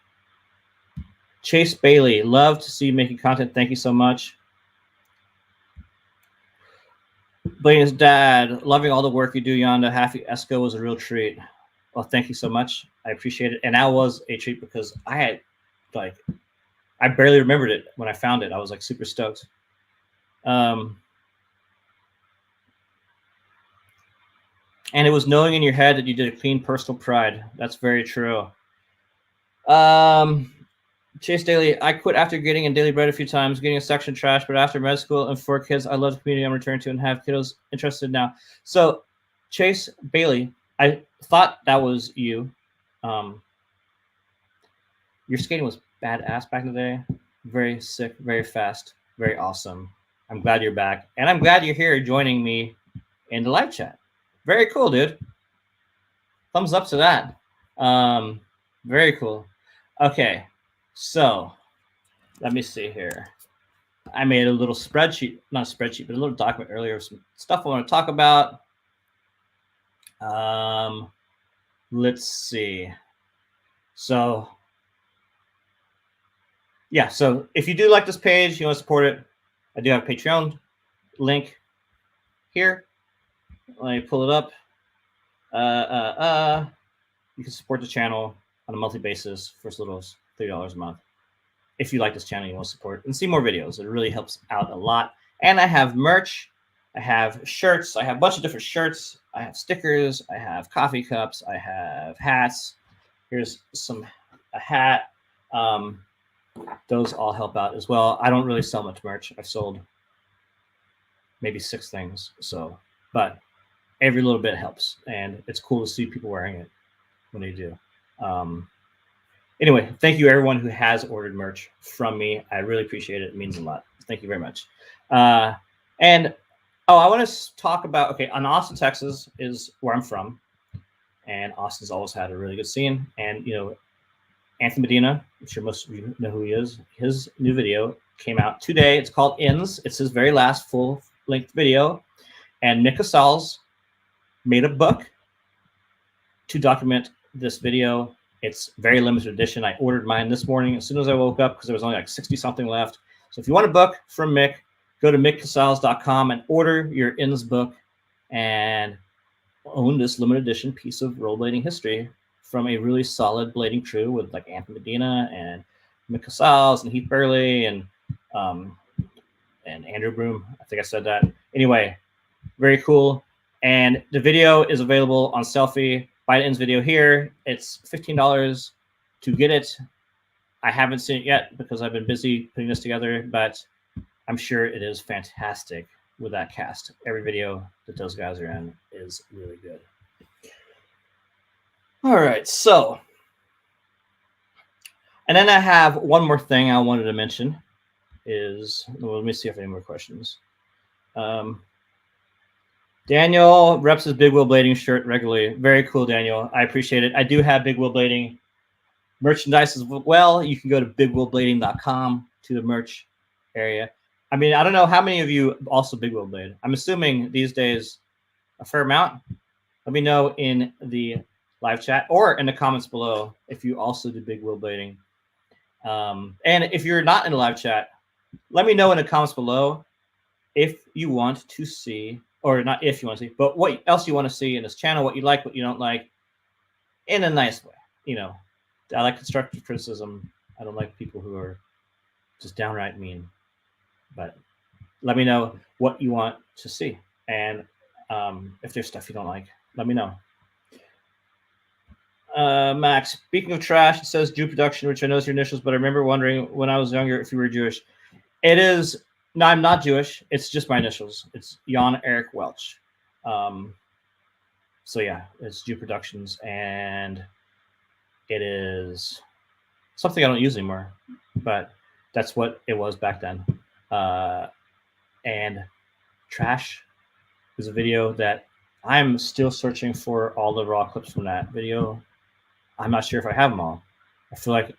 Chase Bailey, love to see you making content. Thank you so much. Bladen's dad, loving all the work you do, Yonda. Happy Esco was a real treat. Well, thank you so much. I appreciate it. And that was a treat because I barely remembered it when I found it. I was super stoked. And it was knowing in your head that you did a clean personal pride. That's very true. Chase Daly, I quit after getting in daily bread a few times, getting a section trash, but after med school and 4 kids, I love the community I'm returning to and have kiddos interested now. So, Chase Bailey, I thought that was you. Your skating was badass back in the day. Very sick, very fast, very awesome. I'm glad you're back. And I'm glad you're here joining me in the live chat. Very cool, dude. Thumbs up to that. Very cool. Okay, so let me see here. I made a little spreadsheet, not a spreadsheet, but a little document earlier of some stuff I want to talk about. Let's see. So, yeah, so if you do like this page, you want to support it, I do have a Patreon link here. Let me pull it up. You can support the channel on a monthly basis for as little as $3 a month. If you like this channel, you want to support and see more videos. It really helps out a lot. And I have merch. I have shirts. I have a bunch of different shirts. I have stickers. I have coffee cups. I have hats. Here's a hat. Those all help out as well. I don't really sell much merch. I've sold maybe 6 things. So, but every little bit helps, and it's cool to see people wearing it when they do. Anyway, thank you everyone who has ordered merch from me. I really appreciate it. It means a lot. Thank you very much. And I want to talk about, okay, on Austin, Texas is where I'm from, and Austin's always had a really good scene. And Anthony Medina, I'm sure most of you know who he is. His new video came out today. It's called Ins. It's his very last full-length video, and Nick Casals made a book to document this video. It's very limited edition. I ordered mine this morning as soon as I woke up because there was only 60 something left. So if you want a book from Mick, go to mickcasals.com and order your Ins book and own this limited edition piece of rollerblading history from a really solid blading crew with Anthony Medina and Mick Casals and Heath Burley and Andrew Broom. I think I said that. Anyway, very cool. And the video is available on Selfie. Buy the Ins video here. It's $15 to get it. I haven't seen it yet because I've been busy putting this together, but I'm sure it is fantastic with that cast. Every video that those guys are in is really good. All right, so, and then I have one more thing I wanted to mention is, well, let me see if I have any more questions. The Daniel reps his Big Wheel Blading shirt regularly. Very cool, Daniel. I appreciate it. I do have Big Wheel Blading merchandise as well. You can go to bigwheelblading.com to the merch area. I mean, I don't know how many of you also Big Wheel Blade. I'm assuming these days a fair amount. Let me know in the live chat or in the comments below if you also do Big Wheel Blading. And if you're not in the live chat, let me know in the comments below if you want to see, or not if you want to see, but what else you want to see in this channel, what you like, what you don't like, in a nice way. You know, I like constructive criticism. I don't like people who are just downright mean. But let me know what you want to see. And if there's stuff you don't like, let me know. Max, speaking of trash, it says Jew production, which I know is your initials, but I remember wondering when I was younger if you were Jewish. It is. No, I'm not Jewish. It's just my initials. It's Jan Eric Welch. So yeah, it's Jew Productions, and it is something I don't use anymore, but that's what it was back then. And Trash is a video that I'm still searching for all the raw clips from that video. I'm not sure if I have them all. I feel like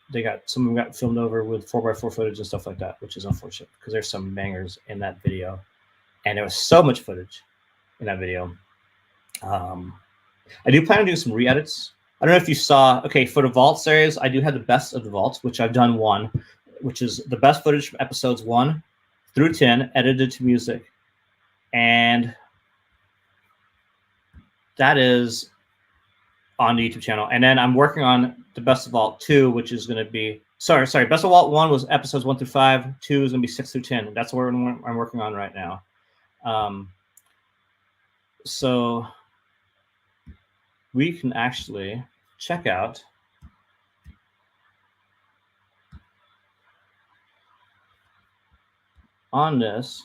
some of them got filmed over with 4x4 footage and stuff like that, which is unfortunate because there's some bangers in that video, and there was so much footage in that video. I do plan on doing some re-edits. I don't know if you saw. Okay, for the Vault series, I do have the best of the Vaults, which I've done one, which is the best footage from episodes 1 through 10, edited to music, and that is on the YouTube channel. And then I'm working on the Best of Vault 2, which is going to be sorry. Best of Vault 1 was episodes 1 through 5. 2 is going to be 6 through 10. That's what I'm working on right now. So we can actually check out on this.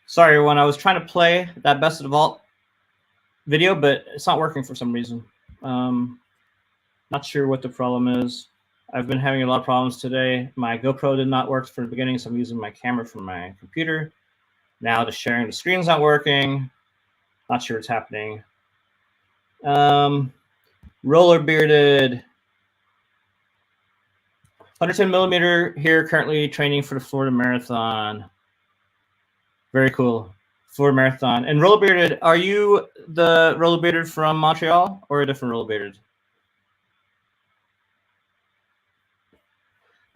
Sorry, everyone. I was trying to play that Best of the Vault video, but it's not working for some reason. Not sure what the problem is. I've been having a lot of problems today. My GoPro did not work from the beginning, so I'm using my camera from my computer. Now the sharing the screen's not working. Not sure what's happening. Roller bearded. 110 millimeter here, currently training for the Florida Marathon. Very cool. Florida Marathon. And roller bearded, are you the roller bearded from Montreal or a different roller bearded?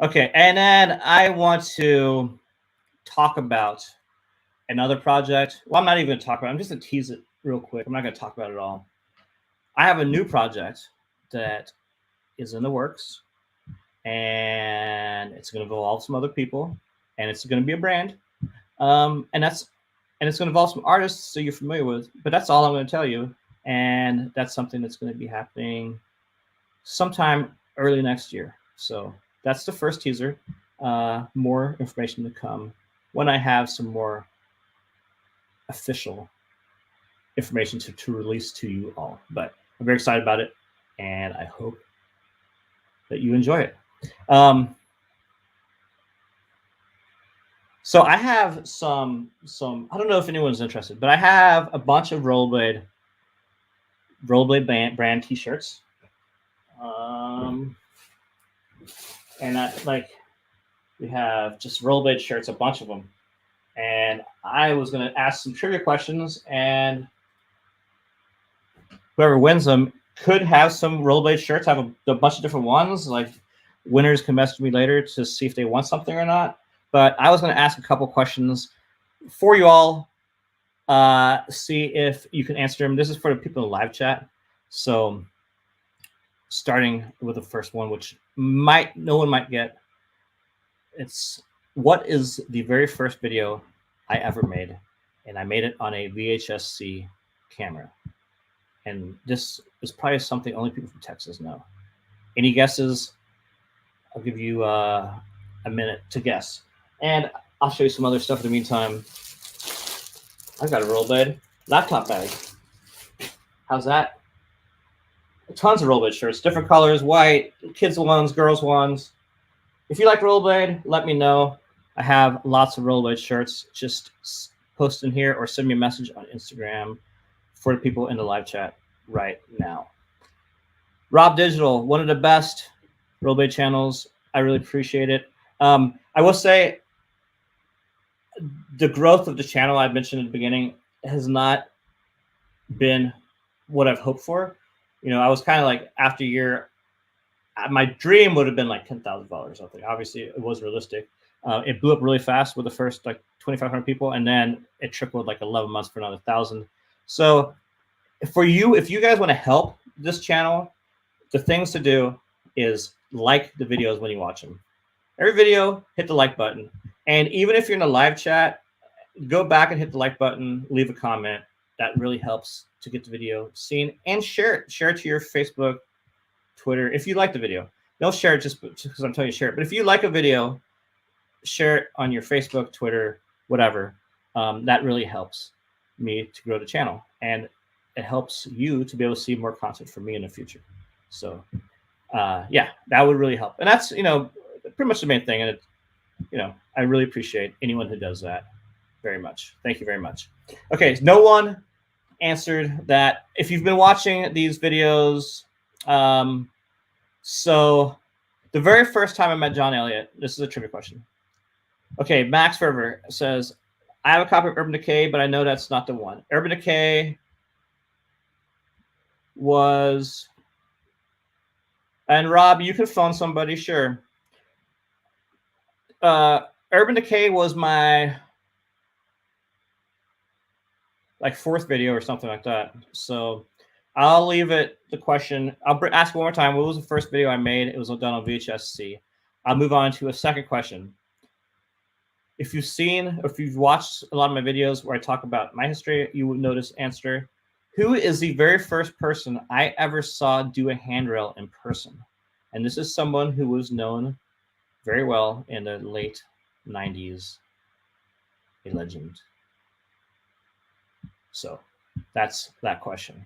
Okay, and then I want to talk about another project. Well, I'm not even going to talk about it. I'm just going to tease it real quick. I'm not going to talk about it all. I have a new project that is in the works, and it's going to involve some other people, and it's going to be a brand, and it's going to involve some artists so you're familiar with. But that's all I'm going to tell you, and that's something that's going to be happening sometime early next year. So that's the first teaser. More information to come when I have some more official information to release to you all. But I'm very excited about it, and I hope that you enjoy it. So I have some. I don't know if anyone's interested, but I have a bunch of rollerblade brand T-shirts. And we have just rollerblade shirts, a bunch of them. And I was going to ask some trivia questions, and whoever wins them could have some rollerblade shirts. I have a bunch of different ones. Like, winners can message me later to see if they want something or not. But I was going to ask a couple questions for you all, see if you can answer them. This is for the people in the live chat. So starting with the first one, which no one might get. It's, what is the very first video I ever made, and I made it on a VHS-C camera. And this is probably something only people from Texas know. Any guesses? I'll give you a minute to guess. And I'll show you some other stuff in the meantime. I've got a rollerblade laptop bag. How's that? Tons of rollerblade shirts, different colors, white, kids ones, girls ones. If you like rollerblade, let me know. I have lots of rollerblade shirts. Just post in here or send me a message on Instagram for the people in the live chat right now. Rob Digital, one of the best rollerblade channels. I really appreciate it. I will say the growth of the channel I mentioned at the beginning has not been what I've hoped for. You know, I was kind of like, after a year, my dream would have been like $10,000 or something. Obviously, it was realistic. It blew up really fast with the first like 2,500 people, and then it trickled like 11 months for another 1,000. So for you, if you guys want to help this channel, the things to do is like the videos when you watch them. Every video, hit the like button. And even if you're in a live chat, go back and hit the like button, leave a comment. That really helps to get the video seen, and share it. Share it to your Facebook, Twitter, if you like the video. Don't share it just because I'm telling you to share it. But if you like a video, share it on your Facebook, Twitter, whatever. That really helps me to grow the channel. And it helps you to be able to see more content from me in the future. So, yeah, that would really help. And that's, you know, pretty much the main thing. And, it, you know, I really appreciate anyone who does that very much. Thank you very much. Okay, no one answered that. If you've been watching these videos, so the very first time I met John Elliott, this is a trivia question. Okay, Max Ferver says, I have a copy of Urban Decay, but I know that's not the one. Urban Decay was, and Rob, you can phone somebody, sure. Urban Decay was my like fourth video or something like that. So I'll leave it the question. I'll ask one more time. What was the first video I made? It was done on VHS-C. I'll move on to a second question. If you've seen, or if you've watched a lot of my videos where I talk about my history, you will notice answer. Who is the very first person I ever saw do a handrail in person? And this is someone who was known very well in the late 90s, a legend. So that's that question.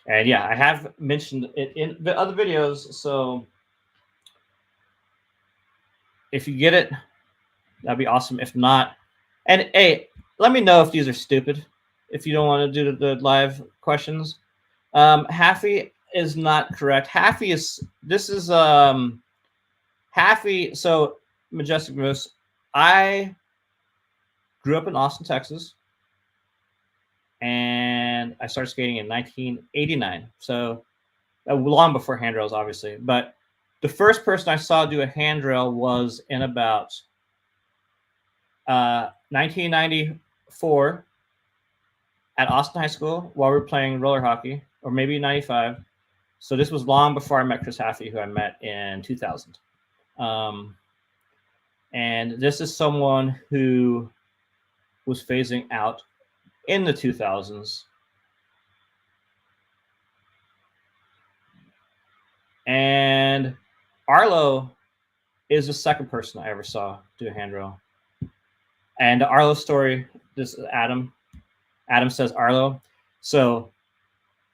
And yeah, I have mentioned it in the other videos. So if you get it, that'd be awesome. If not, and hey, let me know if these are stupid. If you don't want to do the live questions, Haffy is not correct. Haffy is, this is Haffy. So Majestic Moose, I grew up in Austin, Texas. And I started skating in 1989. So long before handrails, obviously. But the first person I saw do a handrail was in about 1994 at Austin High School while we were playing roller hockey, or maybe 95. So this was long before I met Chris Haffey, who I met in 2000. And this is someone who was phasing out in the 2000s. And Arlo is the second person I ever saw do a handrail. And the Arlo story, this is Adam. Adam says Arlo. So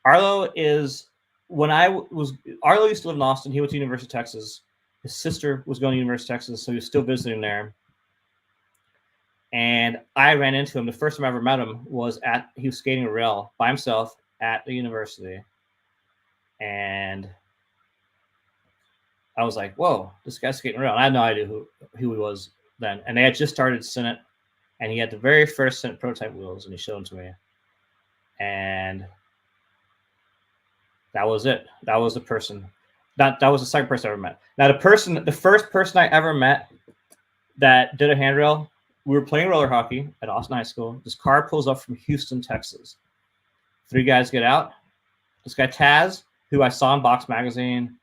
Arlo is, Arlo used to live in Austin. He went to University of Texas. His sister was going to University of Texas, so he was still visiting there. And I ran into him. The first time I ever met him was he was skating a rail by himself at the university. And I was like, whoa, this guy's skating a rail. And I had no idea who he was then. And they had just started Senate, and he had the very first Senate prototype wheels, and he showed them to me. And that was it. That was the person. That was the second person I ever met. Now, the first person I ever met that did a handrail, we were playing roller hockey at Austin High School. This car pulls up from Houston, Texas. 3 guys get out. This guy, Taz, who I saw in Box Magazine,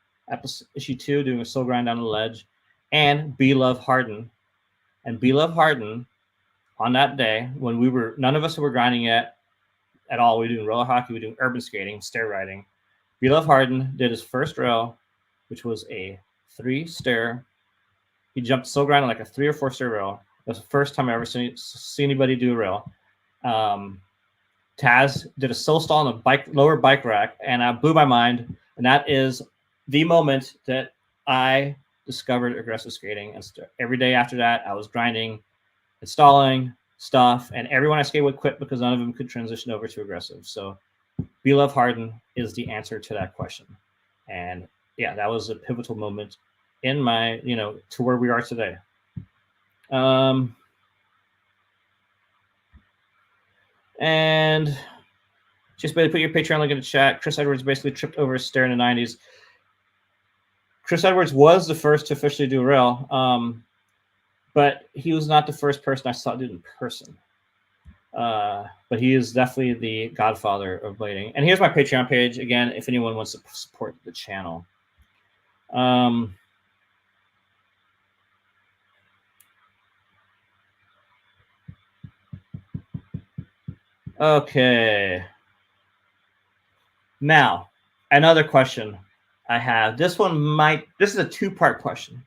issue 2, doing a slow grind down the ledge, and B. Love Harden. And B. Love Harden on that day when none of us were grinding yet at all. We were doing roller hockey, we were doing urban skating, stair riding. Beloved Harden did his first rail, which was a 3-stair. He jumped so grind on like a 3 or 4 stair rail. It was the first time I ever seen anybody do a rail. Taz did a soul stall on a lower bike rack, and I blew my mind. And that is the moment that I discovered aggressive skating. And every day after that, I was grinding, installing stuff, and everyone I skated with quit because none of them could transition over to aggressive. So Beloved Harden is the answer to that question. And yeah, that was a pivotal moment in my, to where we are today. And just better put your Patreon link in the chat. Chris Edwards basically tripped over a stair in the 90s. Chris Edwards was the first to officially do a rail, but he was not the first person I saw do it in person. But he is definitely the godfather of blading. And here's my Patreon page again, if anyone wants to support the channel. Okay. Now, another question I have. This is a 2-part question.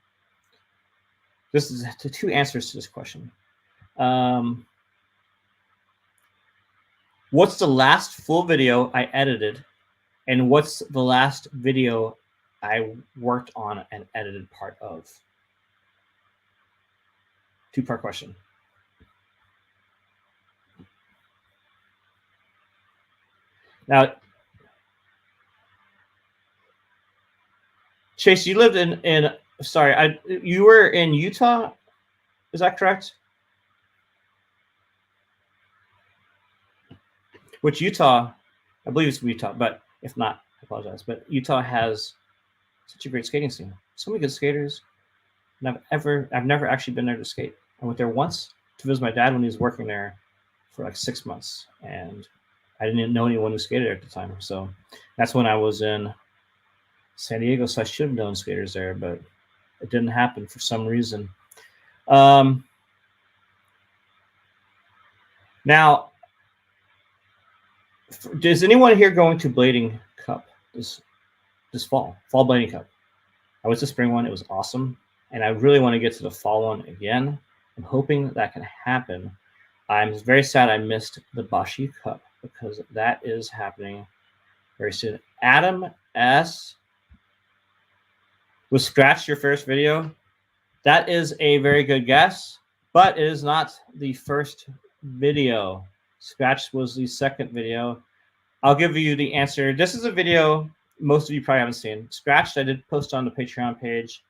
This is 2 answers to this question. What's the last full video I edited, and what's the last video I worked on and edited part of? 2-part question. Now, Chase, you lived you were in Utah, is that correct? Which Utah, I believe it's Utah, but if not, I apologize. But Utah has such a great skating scene. So many good skaters. And I've never actually been there to skate. I went there once to visit my dad when he was working there for like 6 months. And I didn't know anyone who skated there at the time. So that's when I was in San Diego. So I should have known skaters there, but it didn't happen for some reason. Now, is anyone here going to Blading Cup this fall Blading Cup? I went to spring one. It was awesome. And I really want to get to the fall one again. I'm hoping that can happen. I'm very sad I missed the Bashi Cup because that is happening very soon. Adam S. Was Scratch your first video? That is a very good guess, but it is not the first video. Scratch was the second video. I'll give you the answer. This is a video most of you probably haven't seen. Scratched, I did post on the Patreon page.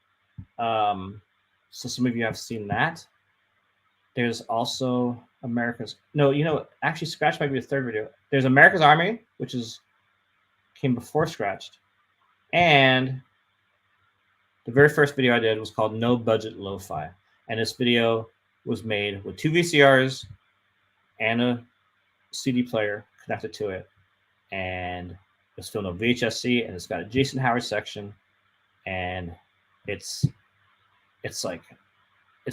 So some of you have seen that. There's also actually Scratch might be the third video. There's America's Army, which came before Scratched. And the very first video I did was called No Budget Lo-Fi. And this video was made with 2 VCRs and a CD player connected to it. And it's filmed on VHS-C, and it's got a Jason Howard section. And it's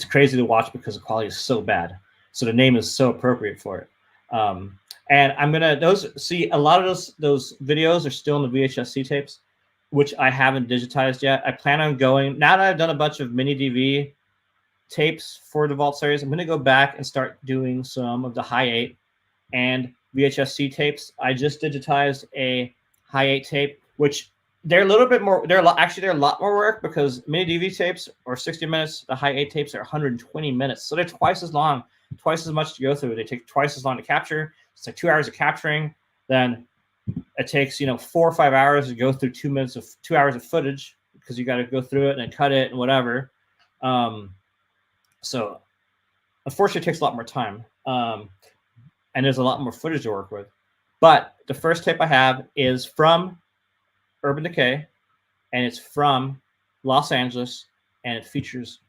crazy to watch because the quality is so bad. So the name is so appropriate for it. And I'm gonna a lot of those videos are still in the VHS-C tapes, which I haven't digitized yet. I plan on going, now that I've done a bunch of mini DV tapes for the Vault series, I'm gonna go back and start doing some of the High 8 and VHS-C tapes. I just digitized a High 8 tape, which they're a little bit more, they're a lot more work because mini DV tapes are 60 minutes. The High 8 tapes are 120 minutes. So they're twice as long, twice as much to go through. They take twice as long to capture. It's like 2 hours of capturing. Then it takes, 4 or 5 hours to go through 2 hours of footage because you got to go through it and cut it and whatever. So unfortunately, it takes a lot more time. And there's a lot more footage to work with. But the first tape I have is from Urban Decay, and it's from Los Angeles, and it features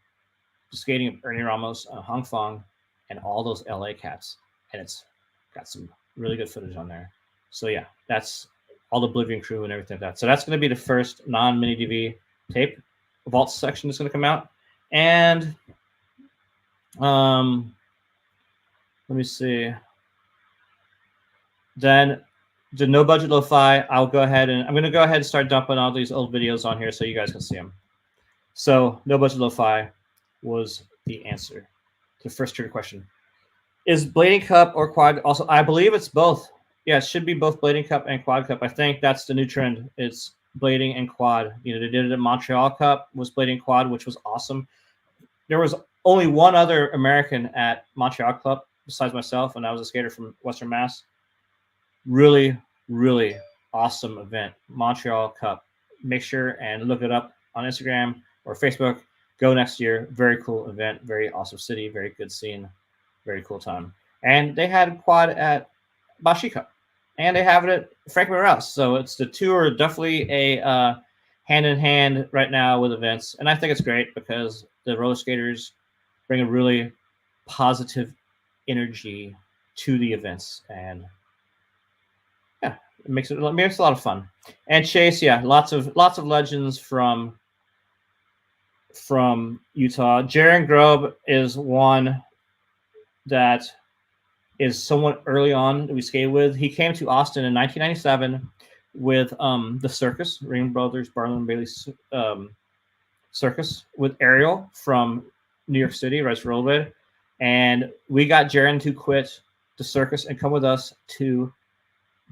the skating of Ernie Ramos, Hong Fong, and all those LA cats. And it's got some really good footage on there. So yeah, that's all the Oblivion crew and everything like that. So that's going to be the first non-mini DV tape. Vault section is going to come out. And Let me see. Then the no budget lo-fi, I'll go ahead and I'm going to go ahead and start dumping all these old videos on here so you guys can see them. So no budget lo-fi was the answer to the first trigger question. Is blading cup or quad also? I believe it's both. Yeah, it should be both blading cup and quad cup. I think that's the new trend. It's blading and quad. You know, they did it at Montreal Cup, was blading quad, which was awesome. There was only one other American at Montreal Cup besides myself, and I was a skater from Western Mass. Really, really awesome event, Montreal Cup. Make sure and look it up on Instagram or Facebook. Go next year. Very cool event. Very awesome city. Very good scene. Very cool time. And they had quad at Bashi Cup, and they have it at Frank Morales. So it's the two are definitely a hand in hand right now with events, and I think it's great because the roller skaters bring a really positive energy to the events, and yeah, it makes a lot of fun. And Chase, yeah, lots of legends from Utah. Jaren Grove is one that is someone early on that we skated with. He came to Austin in 1997 with the circus, Ring Brothers, Barlow and Bailey circus, with Ariel from New York City, Rice Rollerblading. And we got Jaren to quit the circus and come with us to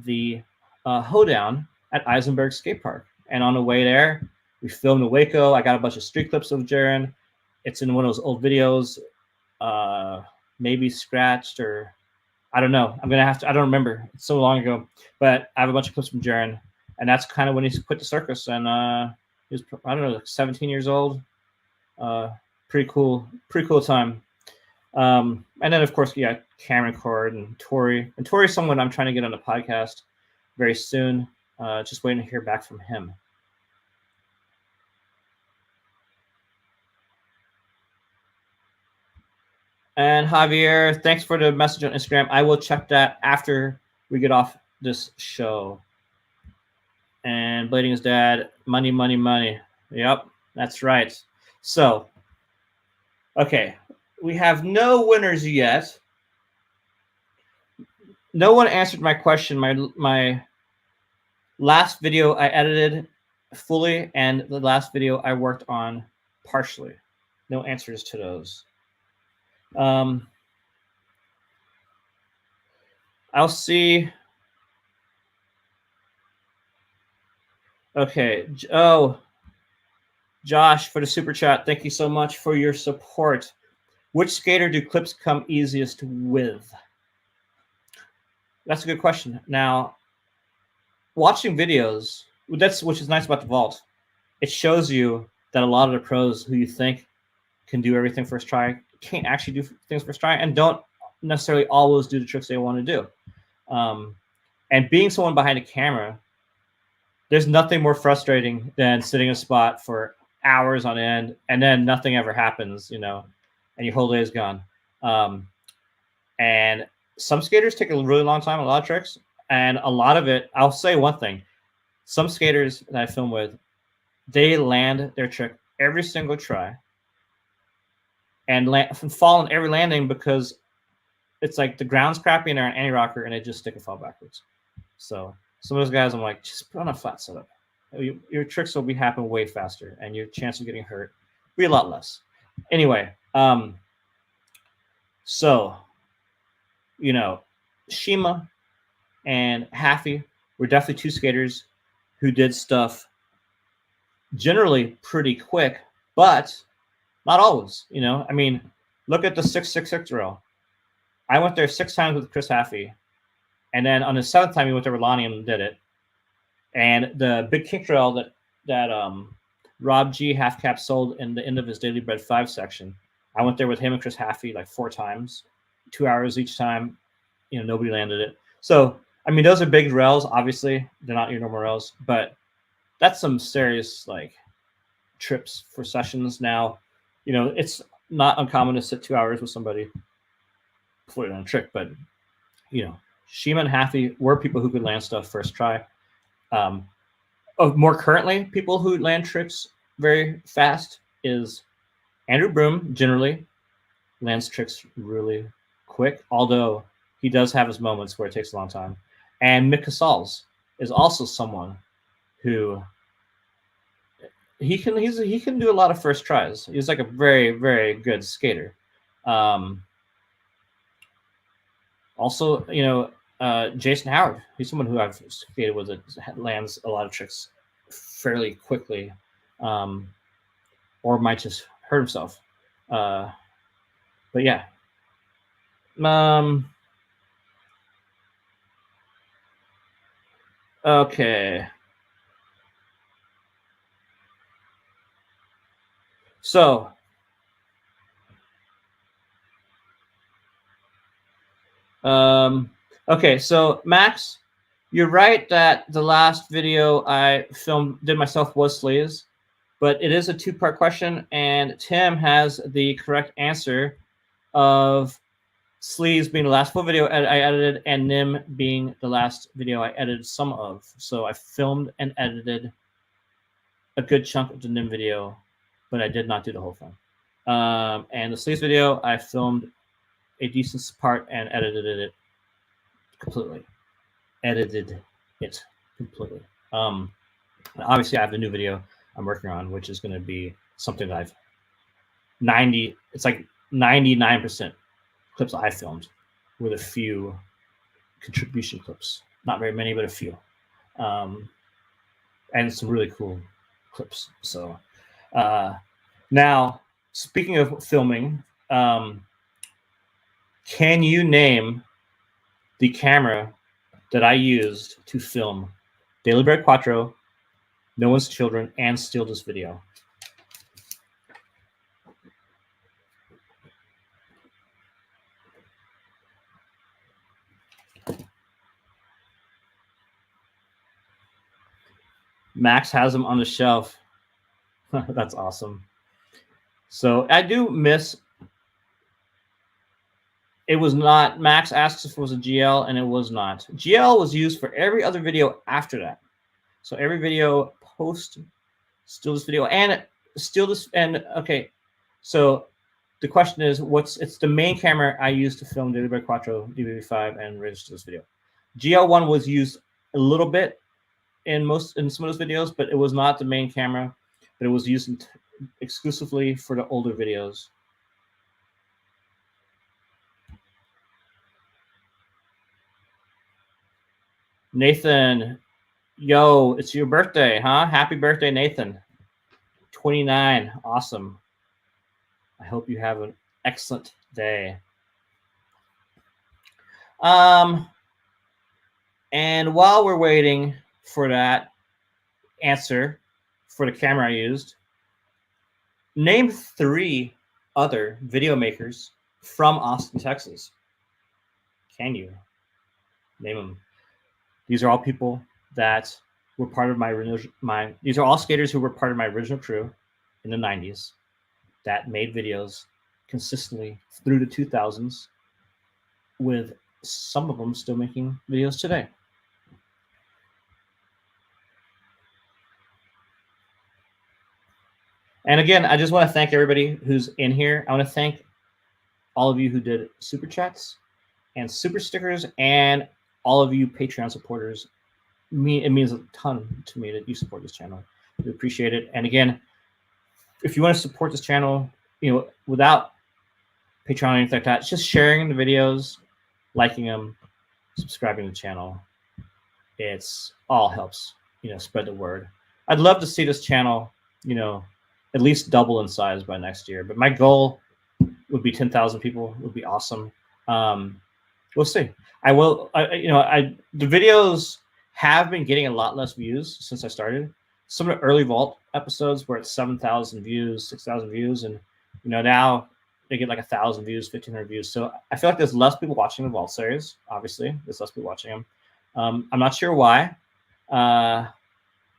the hoedown at Eisenberg Skatepark. And on the way there, we filmed a Waco. I got a bunch of street clips of Jaren. It's in one of those old videos, maybe scratched or I don't know. I'm going to have to, I don't remember. It's so long ago. But I have a bunch of clips from Jaren. And that's kind of when he quit the circus. And he was, I don't know, like 17 years old. Pretty cool time. And then, of course, yeah, Cameron Cord and Tori. And Tori's someone I'm trying to get on the podcast very soon. Just waiting to hear back from him. And Javier, thanks for the message on Instagram. I will check that after we get off this show. And blading his dad, money, money, money. Yep, that's right. So, okay, we have no winners yet. No one answered my question. My last video I edited fully, and the last video I worked on partially. No answers to those. I'll see. Okay. Oh, Josh, for the super chat, thank you so much for your support. Which skater do clips come easiest with? That's a good question. Now, watching videos, which is nice about the vault. It shows you that a lot of the pros who you think can do everything first try can't actually do things first try and don't necessarily always do the tricks they want to do. And being someone behind a camera, there's nothing more frustrating than sitting in a spot for hours on end and then nothing ever happens, you know, and your whole day is gone. And some skaters take a really long time, a lot of tricks, and a lot of it, I'll say one thing. Some skaters that I film with, they land their trick every single try and fall on every landing because it's like the ground's crappy and they're an anti-rocker and they just stick and fall backwards. So some of those guys, I'm like, just put on a flat setup. Your tricks will be happening way faster and your chance of getting hurt will be a lot less. Anyway, so, you know, Shima and Haffy were definitely two skaters who did stuff generally pretty quick, but not always, you know. I mean, look at the 666 drill. I went there 6 times with Chris Haffy, and then on the 7th time, he went there with Lonnie and did it. And the big kick drill that Rob G half cap sold in the end of his Daily Bread 5 section, I went there with him and Chris Haffy like 4 times, 2 hours each time. You know, nobody landed it. So, I mean, those are big rails. Obviously, they're not your normal rails, but that's some serious like trips for sessions. Now, you know, it's not uncommon to sit 2 hours with somebody before you learn a trick, but you know, Shima and Haffy were people who could land stuff first try. More currently, people who land tricks very fast is Andrew Broom. Generally, lands tricks really quick, although he does have his moments where it takes a long time. And Mick Casals is also someone who he can do a lot of first tries. He's like a very, very good skater. Also, Jason Howard, he's someone who I've skated with that lands a lot of tricks fairly quickly, or might just hurt himself. But yeah. Okay. So, okay, so Max, you're right that the last video I did myself was sleeves, but it is a two-part question, and Tim has the correct answer of sleeves being the last full video I edited, and Nim being the last video I edited some of. So I filmed and edited a good chunk of the Nim video, but I did not do the whole thing. And the sleeves video, I filmed a decent part and edited it completely. Obviously, I have the new video I'm working on, which is going to be something that it's like 99% clips I filmed with a few contribution clips. Not very many, but a few. And some really cool clips. So now, speaking of filming, can you name the camera that I used to film Daily Bread Quattro, No One's Children, and Steal This Video? Max has them on the shelf. That's awesome. So I do miss. It was not. Max asks if it was a GL, and it was not. GL was used for every other video after that. So every video post Steal This Video and Steal This. And okay, so the question is, it's the main camera I used to film Daily Bread Quattro, DBV5, and register this video. GL1 was used a little bit in some of those videos, but it was not the main camera. But it was used exclusively for the older videos. Nathan, yo, it's your birthday, huh? Happy birthday, Nathan. 29, awesome. I hope you have an excellent day. And while we're waiting for that answer for the camera I used, name 3 other video makers from Austin, Texas. Can you name them? These are all people that were part of these are all skaters who were part of my original crew in the 90s that made videos consistently through the 2000s, with some of them still making videos today. And again, I just want to thank everybody who's in here. I want to thank all of you who did super chats and super stickers, and all of you Patreon supporters. It means a ton to me that you support this channel. We appreciate it. And again, if you want to support this channel, without Patreon or anything like that, it's just sharing the videos, liking them, subscribing to the channel. It's all helps, spread the word. I'd love to see this channel, at least double in size by next year. But my goal would be 10,000 people. It would be awesome. We'll see. The videos have been getting a lot less views since I started. Some of the early Vault episodes were at 7,000 views, 6,000 views, and now they get like 1,000 views, 1,500 views. So I feel like there's less people watching the Vault series. Obviously, there's less people watching them. I'm not sure why, but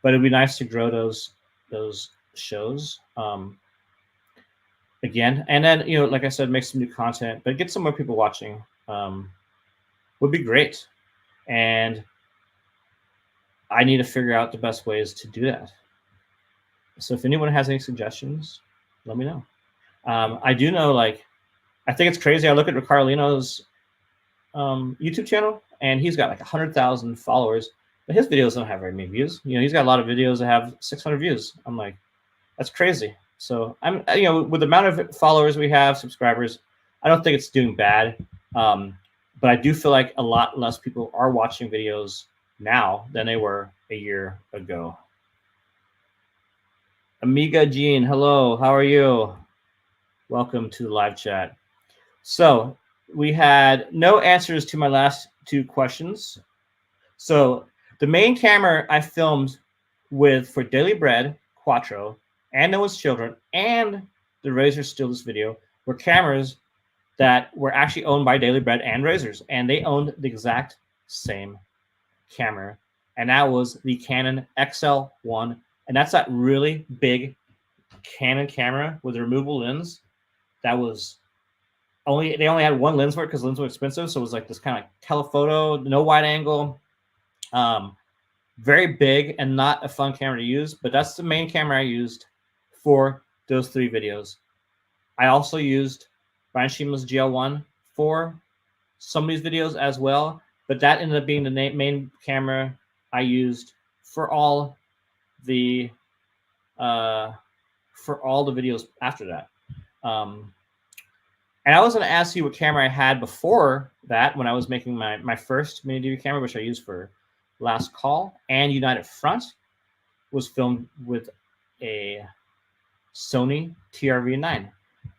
it'd be nice to grow those shows again, and then like I said, make some new content, but get some more people watching would be great. And I need to figure out the best ways to do that. So if anyone has any suggestions, let me know. I do know, I think it's crazy. I look at Ricardo Lino's YouTube channel, and he's got like 100,000 followers, but his videos don't have very many views. He's got a lot of videos that have 600 views. I'm like, that's crazy. So I'm, with the amount of followers we have, subscribers, I don't think it's doing bad. But I do feel like a lot less people are watching videos now than they were a year ago. Amiga Jean, hello, how are you? Welcome to the live chat. So we had no answers to my last two questions. So the main camera I filmed with for Daily Bread, Quattro, and Noah's Children, and the Razor Still This Video were cameras that were actually owned by Daily Bread and Razors, and they owned the exact same camera, and that was the Canon XL1, and that's that really big Canon camera with a removable lens. That was they only had one lens for it because lenses were expensive, so it was like this kind of telephoto, no wide angle, very big and not a fun camera to use. But that's the main camera I used for those 3 videos. I also used Brian Shima's GL1 for some of these videos as well, but that ended up being the main camera I used for all the videos after that. And I was going to ask you what camera I had before that when I was making my first mini DV camera, which I used for Last Call and United Front, was filmed with a Sony TRV9.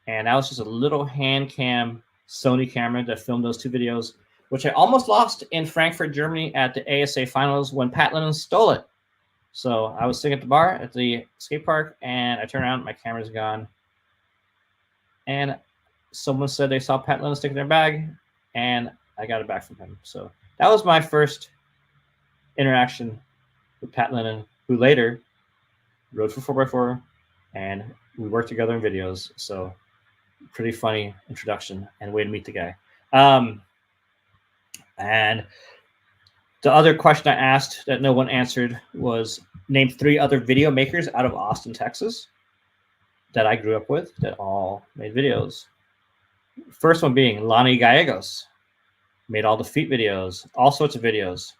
And that was just a little hand cam Sony camera that filmed those 2 videos, which I almost lost in Frankfurt, Germany at the ASA finals when Pat Lennon stole it. So I was sitting at the bar at the skate park, and I turned around, my camera's gone. And someone said they saw Pat Lennon stick in their bag, and I got it back from him. So that was my first interaction with Pat Lennon, who later rode for 4x4, and we worked together in videos. So pretty funny introduction and way to meet the guy. And the other question I asked that no one answered was name 3 other video makers out of Austin, Texas that I grew up with that all made videos. First one being Lonnie Gallegos, made all the feet videos, all sorts of videos.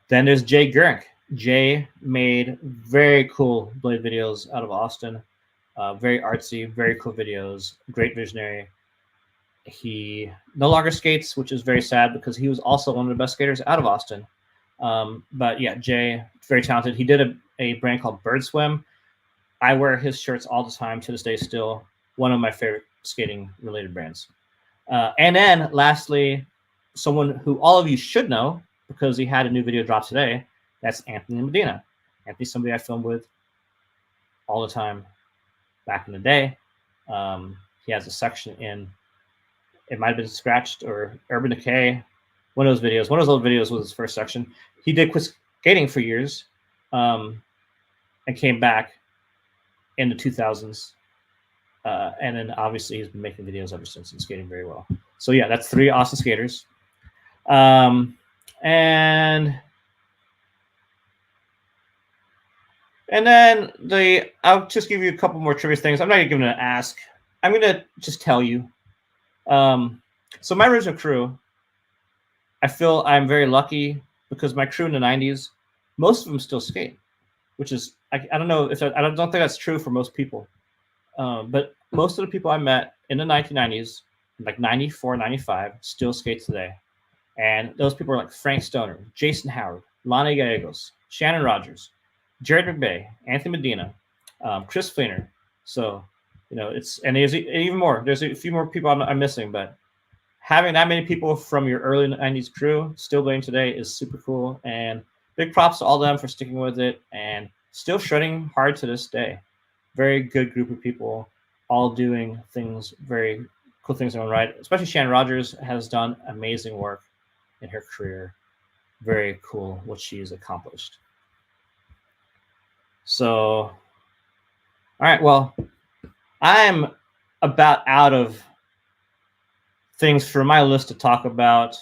Then there's Jay Gurink. Jay made very cool blade videos out of Austin. Very artsy, very cool videos, great visionary. He no longer skates, which is very sad because he was also one of the best skaters out of Austin. But yeah, Jay, very talented. He did a brand called Bird Swim. I wear his shirts all the time to this day still. One of my favorite skating related brands. And then lastly, someone who all of you should know because he had a new video drop today. That's Anthony Medina. Anthony's somebody I filmed with all the time back in the day. He has a section in, it might have been Scratched or Urban Decay. One of those videos. One of those old videos was his first section. He did quit skating for years and came back in the 2000s. And then obviously he's been making videos ever since and skating very well. So yeah, that's 3 Austin skaters. And then I'll just give you a couple more trivia things. I'm not even going to ask. I'm going to just tell you. So my original crew, I feel I'm very lucky because my crew in the 90s, most of them still skate, which is, I don't know if I don't think that's true for most people. But most of the people I met in the 1990s, like 94, 95, still skate today. And those people are like Frank Stoner, Jason Howard, Lonnie Gallegos, Shannon Rogers, Jared McBay, Anthony Medina, Chris Fleener. So, and there's even more. There's a few more people I'm missing, but having that many people from your early 90s crew still playing today is super cool. And big props to all of them for sticking with it and still shredding hard to this day. Very good group of people, all doing things, very cool things in their own right. Especially Shannon Rogers has done amazing work in her career. Very cool what she's accomplished. So, all right, well, I'm about out of things for my list to talk about.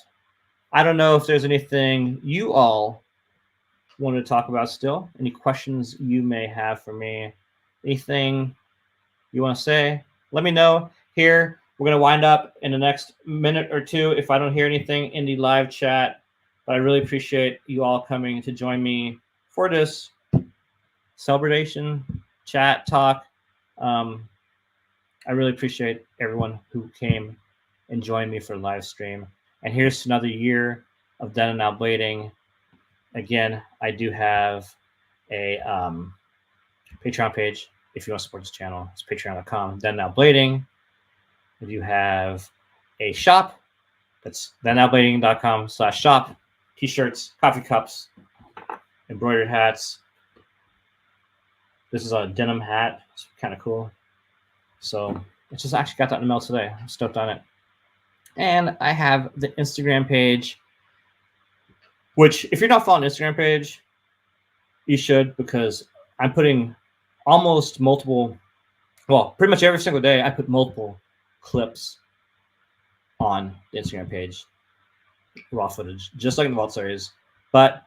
I don't know if there's anything you all want to talk about still. Any questions you may have for me? Anything you want to say? Let me know here. We're going to wind up in the next minute or two if I don't hear anything in the live chat. But I really appreciate you all coming to join me for this celebration, chat, talk. I really appreciate everyone who came and joined me for the live stream. And here's another year of Then and Now Blading. Again, I do have a Patreon page if you want to support this channel. It's patreon.com, Then Now Blading. I do have a shop. That's thennowblading.com/shop. T-shirts, coffee cups, embroidered hats. This is a denim hat. It's kind of cool. So I just actually got that in the mail today. I'm stoked on it. And I have the Instagram page, which if you're not following the Instagram page, you should, because I'm putting almost multiple, well, pretty much every single day, I put multiple clips on the Instagram page, raw footage, just like in the vault series. But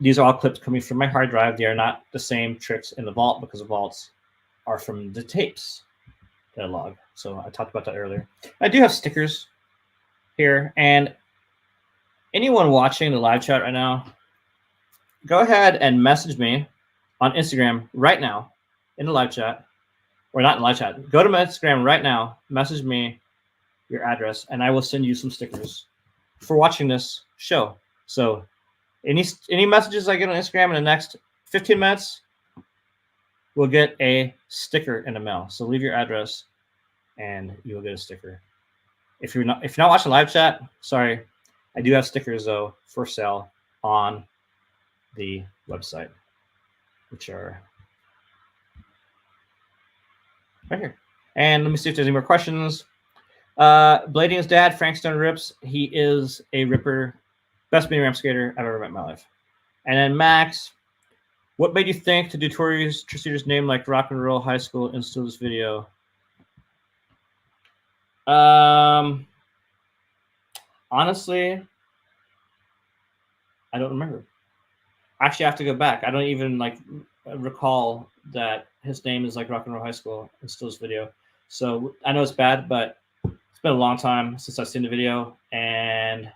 these are all clips coming from my hard drive. They are not the same tricks in the vault because the vaults are from the tapes that I log. So I talked about that earlier. I do have stickers here, and anyone watching the live chat right now, go ahead and message me on Instagram right now in the live chat, or not in the live chat. Go to my Instagram right now, message me your address, and I will send you some stickers for watching this show. So any messages I get on Instagram in the next 15 minutes will get a sticker in the mail. So leave your address and you will get a sticker. If you're not watching live chat, sorry, I do have stickers though for sale on the website, which are right here. And let me see if there's any more questions. Blading's dad, Frank Stone Rips. He is a ripper, best mini ramp skater I've ever met in my life. And then Max, what made you think to do Truceda's name like Rock and Roll High School and still this video? Honestly, I don't remember. Actually, I have to go back. I don't even recall that his name is like Rock and Roll High School and still this video. So I know it's bad, but it's been a long time since I've seen the video, and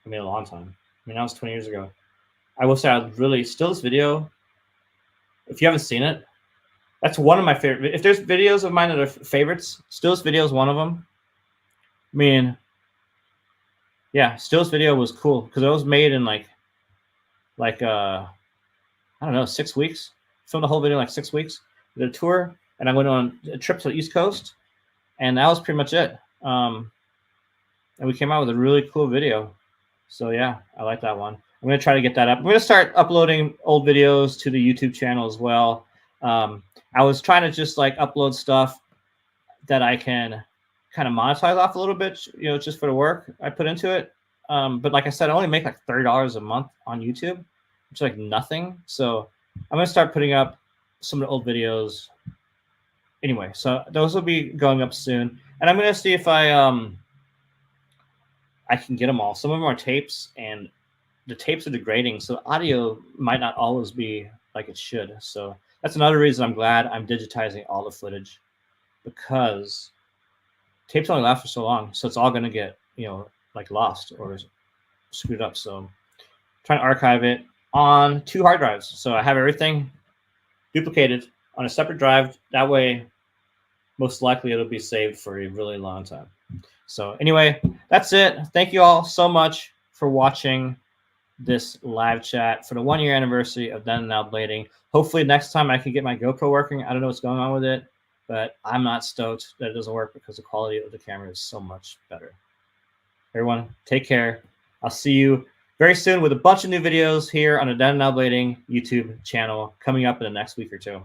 I mean a long time. I mean that was 20 years ago. I will say I really still this video. If you haven't seen it, that's one of my favorite. If there's videos of mine that are favorites, Still's video is one of them. I mean, yeah, Still's video was cool because it was made in I don't know, 6 weeks. Filmed the whole video in like 6 weeks. We did a tour, and I went on a trip to the East Coast, and that was pretty much it. And we came out with a really cool video. So yeah, I like that one. I'm gonna try to get that up. I'm gonna start uploading old videos to the YouTube channel as well. I was trying to just upload stuff that I can kind of monetize off a little bit, just for the work I put into it. But like I said, I only make like $30 a month on YouTube, which is like nothing. So I'm gonna start putting up some of the old videos. Anyway, so those will be going up soon, and I'm gonna see if I can get them all. Some of them are tapes, and the tapes are degrading, so audio might not always be like it should. So that's another reason I'm glad I'm digitizing all the footage, because tapes only last for so long, so it's all going to get lost or screwed up. So I'm trying to archive it on 2 hard drives, so I have everything duplicated on a separate drive. That way, most likely it'll be saved for a really long time. So anyway, that's it. Thank you all so much for watching this live chat for the 1-year anniversary of Then and Now Blading. Hopefully next time I can get my GoPro working. I don't know what's going on with it, but I'm not stoked that it doesn't work because the quality of the camera is so much better. Everyone, take care. I'll see you very soon with a bunch of new videos here on the Then and Now Blading YouTube channel coming up in the next week or 2.